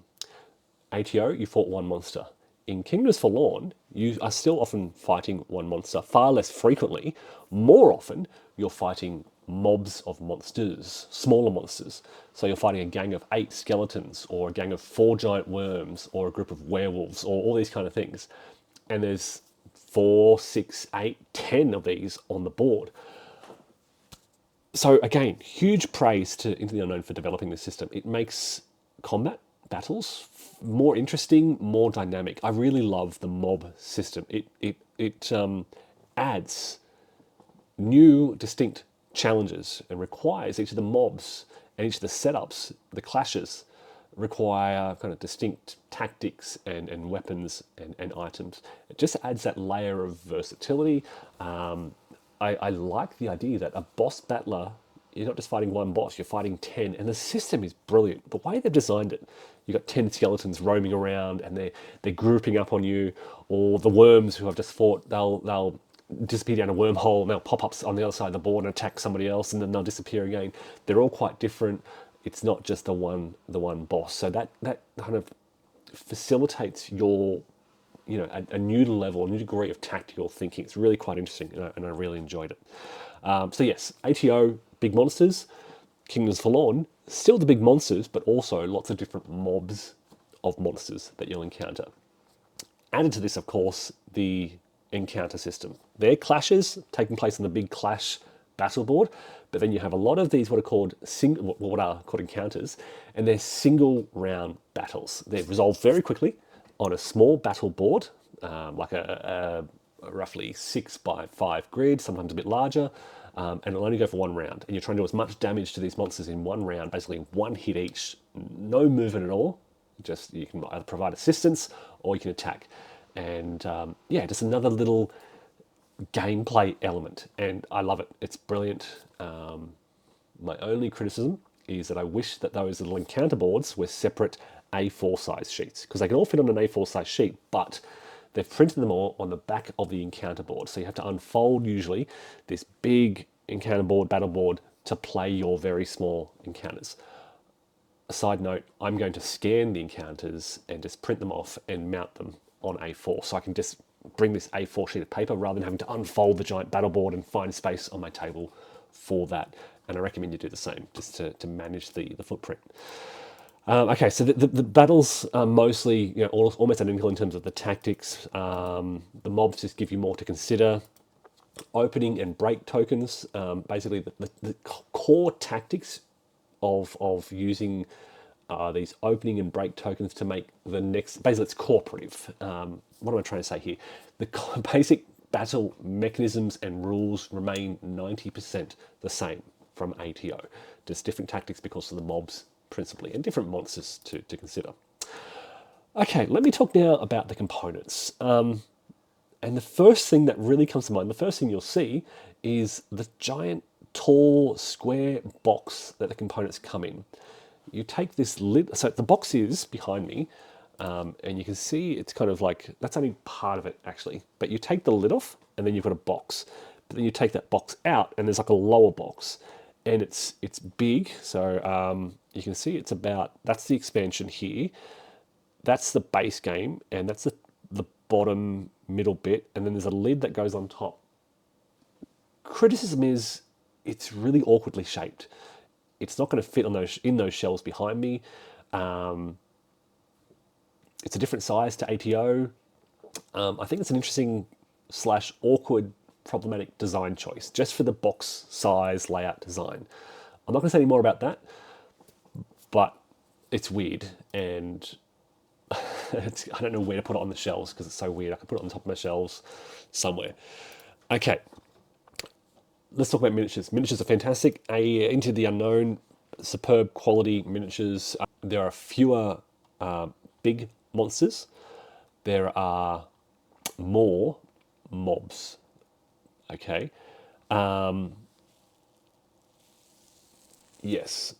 ATO, you fought one monster. In Kingdoms Forlorn, you are still often fighting one monster, far less frequently. More often, you're fighting mobs of monsters, smaller monsters. So you're fighting a gang of 8 skeletons, or a gang of 4 giant worms, or a group of werewolves, or all these kind of things. And there's 4, 6, 8, 10 of these on the board. So again, huge praise to Into the Unknown for developing this system. It makes combat battles more interesting, more dynamic. I really love the mob system. It adds new, distinct challenges and requires each of the mobs and each of the setups, the clashes, require kind of distinct tactics and weapons and items. It just adds that layer of versatility. I like the idea that a boss battler, you're not just fighting one boss, you're fighting 10, and the system is brilliant. The way they've designed it, you've got 10 skeletons roaming around, and they're grouping up on you, or the worms who I've just fought, they'll disappear down a wormhole, and they'll pop up on the other side of the board and attack somebody else, and then they'll disappear again. They're all quite different. It's not just the one boss. So that kind of facilitates your, a new level, a new degree of tactical thinking. It's really quite interesting, and I really enjoyed it. So yes, ATO, big monsters. Kingdoms Forlorn, still the big monsters, but also lots of different mobs of monsters that you'll encounter. Added to this, of course, the encounter system. Their clashes taking place on the big clash battle board, but then you have a lot of these what are called encounters, and they're single round battles. They're resolved very quickly on a small battle board, like a roughly 6x5 grid, sometimes a bit larger, and it'll only go for one round. And you're trying to do as much damage to these monsters in one round, basically one hit each, no movement at all. Just you can either provide assistance or you can attack. And just another little gameplay element, and I love it. It's brilliant. My only criticism is that I wish that those little encounter boards were separate A4 size sheets, because they can all fit on an A4 size sheet, but they've printed them all on the back of the encounter board. So you have to unfold usually this big encounter board, battle board, to play your very small encounters. A side note, I'm going to scan the encounters and just print them off and mount them on A4, so I can just bring this A4 sheet of paper rather than having to unfold the giant battle board and find space on my table for that. And I recommend you do the same, just to manage the footprint. Okay, so the battles are mostly, almost identical in terms of the tactics. The mobs just give you more to consider. Opening and break tokens, basically the core tactics of using these opening and break tokens to make the next, basically it's cooperative. What am I trying to say here? The basic battle mechanisms and rules remain 90% the same from ATO. Just different tactics because of the mobs principally, and different monsters to consider. Okay, let me talk now about the components. And the first thing that really comes to mind, the first thing you'll see, is the giant, tall, square box that the components come in. You take this lid, so the box is behind me, and you can see it's kind of like, that's only part of it actually, but you take the lid off and then you've got a box, but then you take that box out and there's like a lower box, and it's big, so you can see it's about, that's the expansion here, that's the base game, and that's the bottom middle bit, and then there's a lid that goes on top. Criticism is it's really awkwardly shaped. It's not going to fit on those shelves behind me. It's a different size to ATO. I think it's an interesting slash awkward problematic design choice just for the box size layout design. I'm not going to say any more about that, but it's weird, and I don't know where to put it on the shelves because it's so weird. I could put it on top of my shelves somewhere. Okay, let's talk about miniatures. Miniatures are fantastic. Into the Unknown, superb quality miniatures. There are fewer big monsters. There are more mobs. Okay. Yes.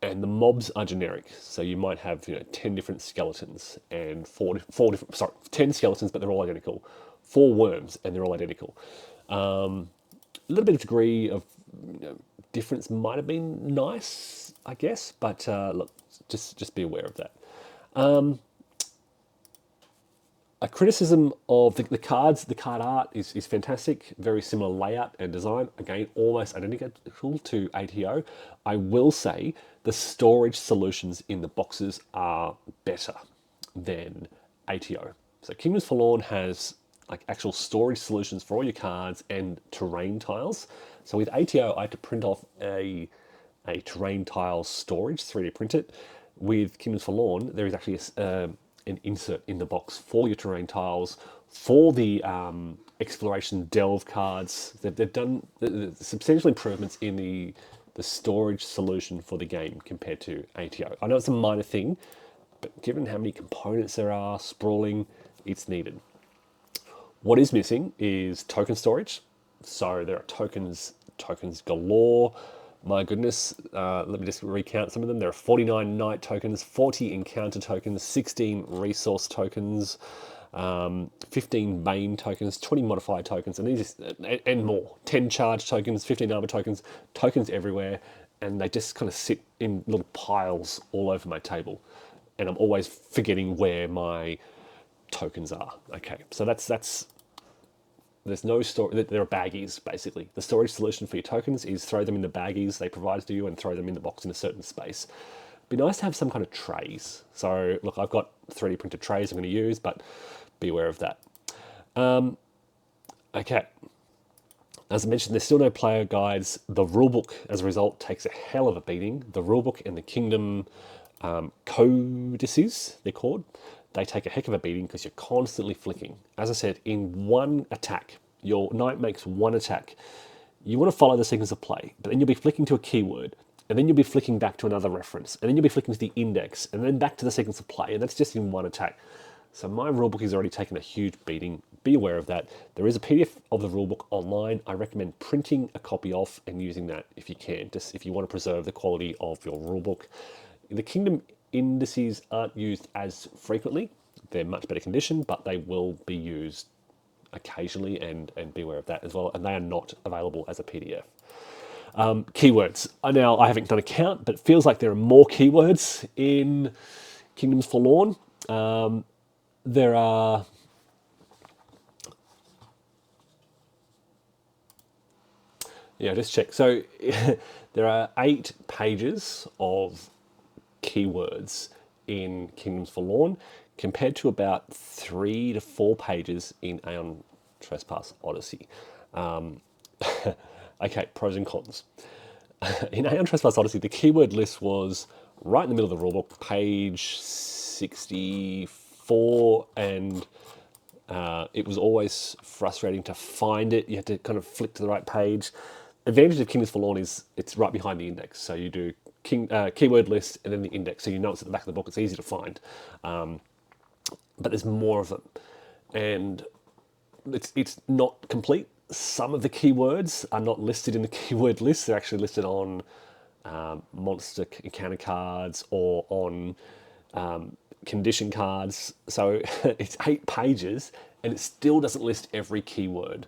And the mobs are generic. So you might have 10 different skeletons and 10 skeletons, but they're all identical. 4 worms and they're all identical. A little bit of degree of difference might have been nice, I guess, but look, just be aware of that. A criticism of the cards, the card art is fantastic, very similar layout and design, again, almost identical to ATO. I will say the storage solutions in the boxes are better than ATO. So Kingdoms Forlorn has like actual storage solutions for all your cards and terrain tiles. So with ATO, I had to print off a terrain tile storage, 3D print it. With Kingdoms Forlorn, there is actually an insert in the box for your terrain tiles, for the exploration delve cards. They've done substantial improvements in the storage solution for the game compared to ATO. I know it's a minor thing, but given how many components there are sprawling, it's needed. What is missing is token storage. So there are tokens galore. My goodness, let me just recount some of them. There are 49 night tokens, 40 encounter tokens, 16 resource tokens, 15 bane tokens, 20 modifier tokens, and more. 10 charge tokens, 15 armor tokens, tokens everywhere, and they just kind of sit in little piles all over my table. And I'm always forgetting where my tokens are. Okay, so that's there's no store. There are baggies, basically. The storage solution for your tokens is throw them in the baggies they provide to you and throw them in the box in a certain space. It'd be nice to have some kind of trays. So, look, I've got 3D printed trays I'm going to use, but be aware of that. Okay. As I mentioned, there's still no player guides. The rulebook, as a result, takes a hell of a beating. The rulebook and the Kingdom codices, they're called, they take a heck of a beating because you're constantly flicking. As I said, in one attack, your knight makes one attack. You want to follow the sequence of play, but then you'll be flicking to a keyword, and then you'll be flicking back to another reference, and then you'll be flicking to the index, and then back to the sequence of play, and that's just in one attack. So my rulebook has already taken a huge beating. Be aware of that. There is a PDF of the rulebook online. I recommend printing a copy off and using that if you can, just if you want to preserve the quality of your rulebook. The Kingdom indices aren't used as frequently. They're much better condition, but they will be used occasionally, and be aware of that as well. And they are not available as a PDF. Keywords. Now, I haven't done a count, but it feels like there are more keywords in Kingdoms Forlorn. There are... Yeah, just check. So there are 8 pages of keywords in Kingdoms Forlorn compared to about 3 to 4 pages in Aeon Trespass Odyssey. Okay, pros and cons. In Aeon Trespass Odyssey, the keyword list was right in the middle of the rulebook, page 64, and it was always frustrating to find it. You had to kind of flick to the right page. Advantage of Kingdoms Forlorn is it's right behind the index, so you do keyword list and then the index, so you know it's at the back of the book. It's easy to find, but there's more of them, and it's not complete. Some of the keywords are not listed in the keyword list. They're actually listed on monster encounter cards or on condition cards. So it's 8 pages and it still doesn't list every keyword.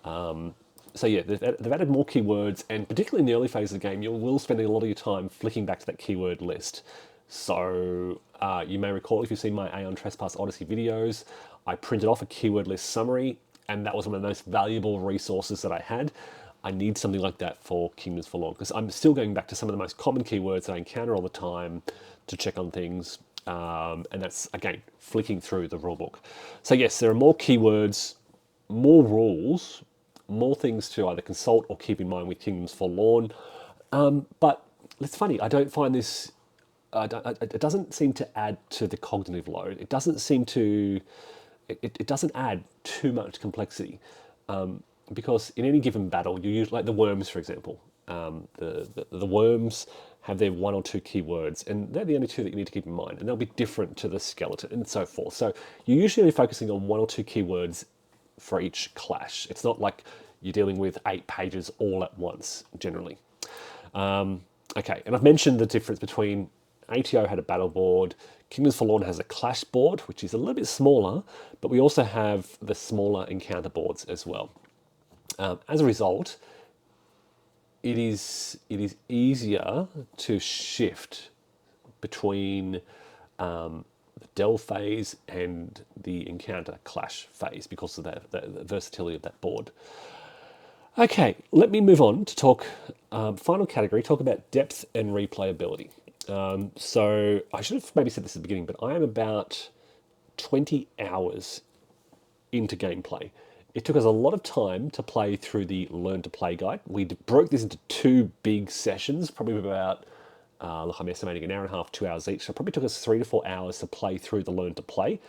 So yeah, they've added more keywords, and particularly in the early phase of the game, you will spend a lot of your time flicking back to that keyword list. So you may recall, if you've seen my Aeon Trespass Odyssey videos, I printed off a keyword list summary, and that was one of the most valuable resources that I had. I need something like that for Kingdoms Forlorn because I'm still going back to some of the most common keywords that I encounter all the time to check on things. And that's, again, flicking through the rulebook. So yes, there are more keywords, more rules, more things to either consult or keep in mind with Kingdoms Forlorn. But it's funny, I don't find this, it doesn't seem to add to the cognitive load. It doesn't seem to, it doesn't add too much complexity. Because in any given battle, you use, like the worms, for example. The worms have their one or two keywords, and they're the only two that you need to keep in mind, and they'll be different to the skeleton and so forth. So you're usually focusing on one or two keywords for each clash. It's not like you're dealing with 8 pages all at once, generally. Okay, and I've mentioned the difference between ATO had a battle board, Kingdoms Forlorn has a clash board, which is a little bit smaller, but we also have the smaller encounter boards as well. As a result, it is easier to shift between the delve phase and the encounter clash phase because of the versatility of that board. Okay, let me move on to talk, final category, talk about depth and replayability. So I should have maybe said this at the beginning, but I am about 20 hours into gameplay. It took us a lot of time to play through the Learn to Play guide. We broke this into 2 big sessions, probably about, look, I'm estimating an hour and a half, 2 hours each. So it probably took us 3 to 4 hours to play through the Learn to Play.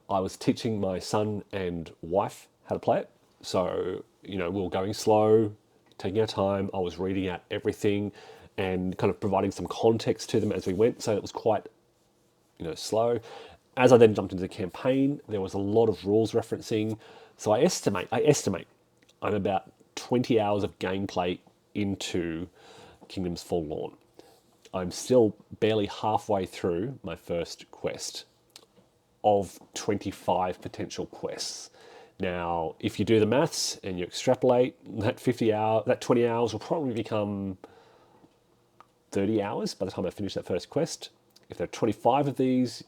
I was teaching my son and wife how to play it. So, we were going slow, taking our time. I was reading out everything and kind of providing some context to them as we went. So it was quite, slow. As I then jumped into the campaign, there was a lot of rules referencing. So I estimate I'm about 20 hours of gameplay into Kingdoms Forlorn. I'm still barely halfway through my first quest of 25 potential quests. Now, if you do the maths and you extrapolate, that 20 hours will probably become 30 hours by the time I finish that first quest. If there are 25 of these,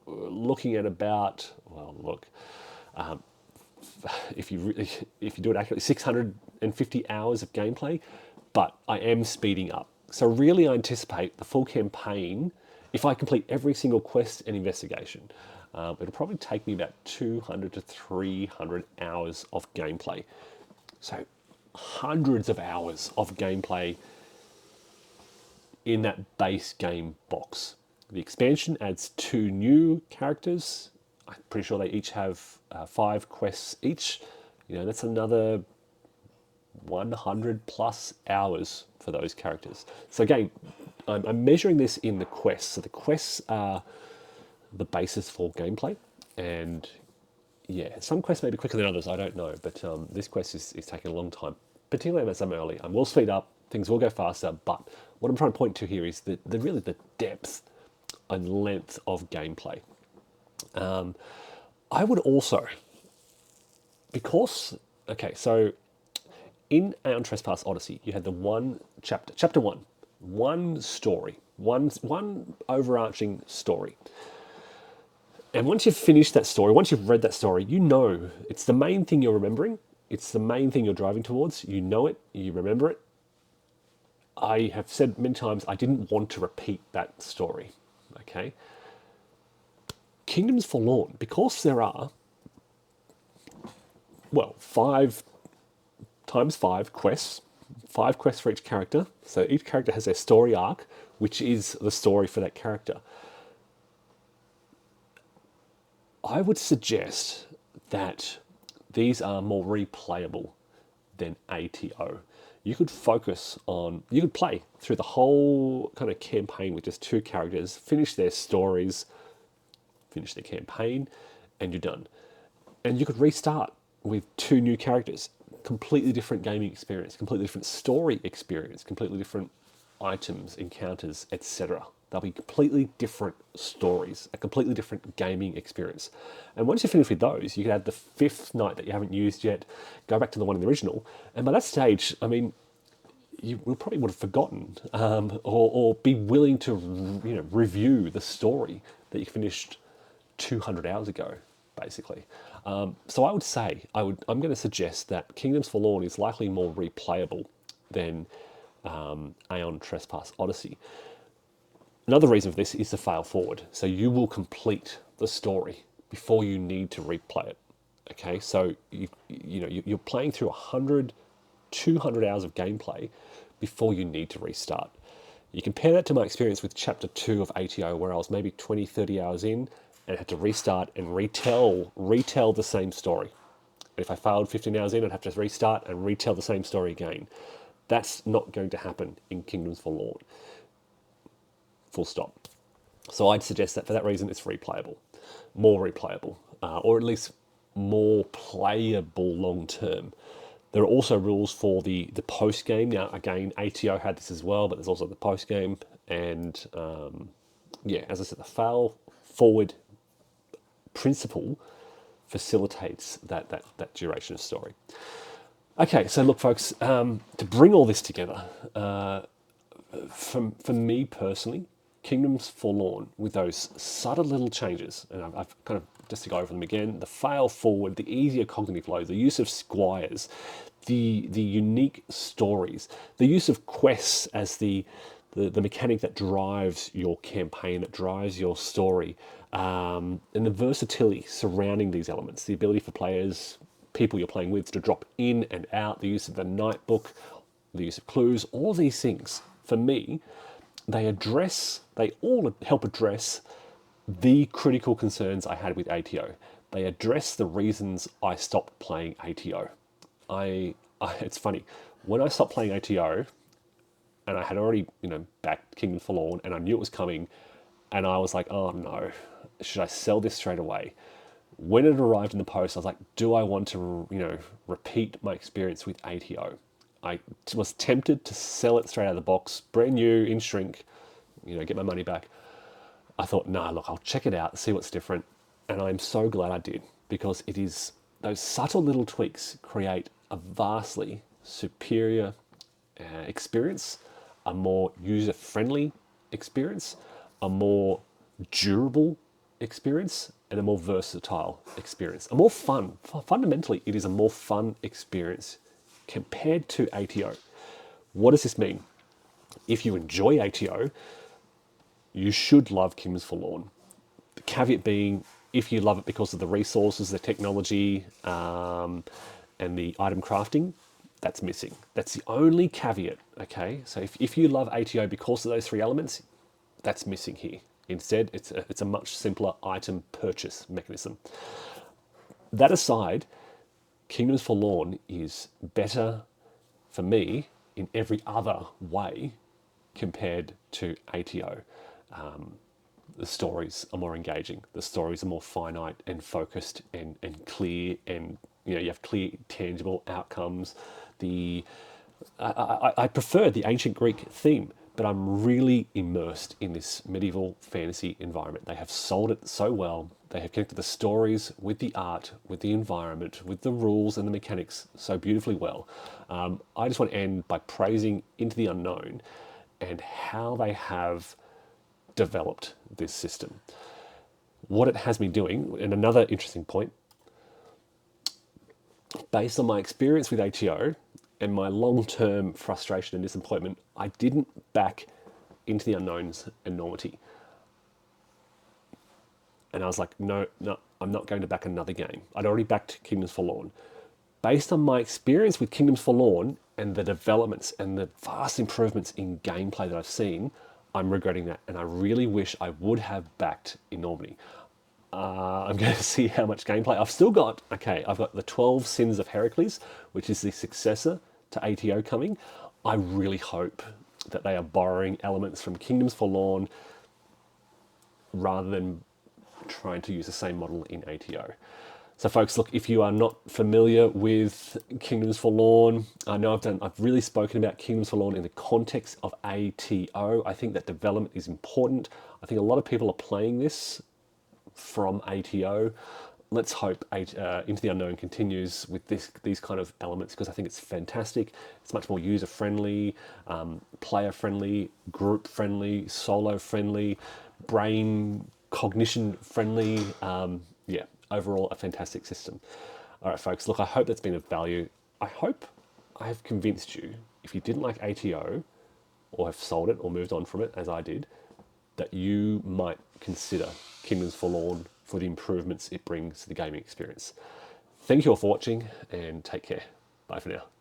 we're looking at about, if you do it accurately, 650 hours of gameplay, but I am speeding up. So really I anticipate the full campaign, if I complete every single quest and investigation, it'll probably take me about 200 to 300 hours of gameplay. So hundreds of hours of gameplay in that base game box. The expansion adds 2 new characters. I'm pretty sure they each have 5 quests each. That's another 100 plus hours for those characters. So again, I'm measuring this in the quests. So the quests are the basis for gameplay. And yeah, some quests may be quicker than others, I don't know. But this quest is taking a long time, particularly as I'm early. I will speed up, things will go faster, but what I'm trying to point to here is really the depth and length of gameplay. I would also, so in Aeon Trespass Odyssey, you had the one chapter 1, one story, one overarching story. And once you've finished that story, once you've read that story, it's the main thing you're remembering. It's the main thing you're driving towards. You know it, you remember it. I have said many times I didn't want to repeat that story. Okay. Kingdoms Forlorn, because there are, 5 times 5 quests, 5 quests for each character. So each character has their story arc, which is the story for that character. I would suggest that these are more replayable than ATO. You could play through the whole kind of campaign with just 2 characters, finish their stories, finish the campaign, and you're done. And you could restart with 2 new characters, completely different gaming experience, completely different story experience, completely different items, encounters, etc. They'll be completely different stories, a completely different gaming experience. And once you finish with those, you can add the 5th night that you haven't used yet, go back to the one in the original, and by that stage, you will probably would have forgotten or be willing to review the story that you finished 200 hours ago. basically. So I would say, I'm going to suggest that Kingdoms Forlorn is likely more replayable than Aeon Trespass Odyssey. Another reason for this is to fail forward. So you will complete the story before you need to replay it. Okay, so you're playing through 100, 200 hours of gameplay before you need to restart. You compare that to my experience with Chapter 2 of ATO, where I was maybe 20, 30 hours in and had to restart and retell the same story. If I failed 15 hours in, I'd have to restart and retell the same story again. That's not going to happen in Kingdoms Forlorn. Full stop. So I'd suggest that for that reason, it's replayable, more replayable, or at least more playable long term. There are also rules for the post game. Now, again, ATO had this as well, but there's also the post game. And yeah, as I said, the fail forward principle facilitates that duration of story. Okay, so look, folks, to bring all this together, for me personally, Kingdoms Forlorn, with those subtle little changes, and I've kind of, just to go over them again, the fail forward, the easier cognitive load, the use of squires, the unique stories, the use of quests as the mechanic that drives your campaign, that drives your story, and the versatility surrounding these elements, the ability for players, people you're playing with, to drop in and out, the use of the night book, the use of clues, all of these things, for me, they all help address the critical concerns I had with ATO. They address the reasons I stopped playing ATO. It's funny, when I stopped playing ATO, and I had already, backed Kingdom Forlorn, and I knew it was coming, and I was like, oh no, should I sell this straight away? When it arrived in the post, I was like, do I want to, repeat my experience with ATO? I was tempted to sell it straight out of the box, brand new, in shrink, get my money back. I thought, nah, look, I'll check it out, see what's different. And I'm so glad I did, because it is, those subtle little tweaks create a vastly superior experience, a more user-friendly experience, a more durable experience, and a more versatile experience. A more fun, fundamentally, it is a more fun experience compared to ATO. What does this mean? If you enjoy ATO, you should love Kingdoms Forlorn. The caveat being, if you love it because of the resources, the technology, and the item crafting, that's missing. That's the only caveat, okay? So if you love ATO because of those three elements, that's missing here. Instead, it's a much simpler item purchase mechanism. That aside, Kingdoms Forlorn is better for me in every other way compared to ATO. The stories are more engaging. The stories are more finite and focused and clear, and you have clear, tangible outcomes. I prefer the ancient Greek theme, but I'm really immersed in this medieval fantasy environment. They have sold it so well. They have connected the stories with the art, with the environment, with the rules and the mechanics so beautifully well. I just want to end by praising Into the Unknown and how they have developed this system. What it has me doing, and another interesting point, based on my experience with ATO and my long-term frustration and disappointment, I didn't back Into the Unknown's enormity. And I was like, no, I'm not going to back another game. I'd already backed Kingdoms Forlorn. Based on my experience with Kingdoms Forlorn and the developments and the vast improvements in gameplay that I've seen, I'm regretting that. And I really wish I would have backed Enormity. I'm going to see how much gameplay. I've got the 12 Sins of Heracles, which is the successor to ATO coming. I really hope that they are borrowing elements from Kingdoms Forlorn rather than trying to use the same model in ATO. So folks, look, if you are not familiar with Kingdoms Forlorn, I know I've really spoken about Kingdoms Forlorn in the context of ATO. I think that development is important. I think a lot of people are playing this from ATO. Let's hope Into the Unknown continues with these kind of elements, because I think it's fantastic. It's much more user-friendly, player-friendly, group-friendly, solo-friendly, brain cognition-friendly. Yeah, overall a fantastic system. All right, folks, look, I hope that's been of value. I hope I have convinced you, if you didn't like ATO or have sold it or moved on from it, as I did, that you might consider Kingdoms Forlorn for the improvements it brings to the gaming experience. Thank you all for watching, and take care. Bye for now.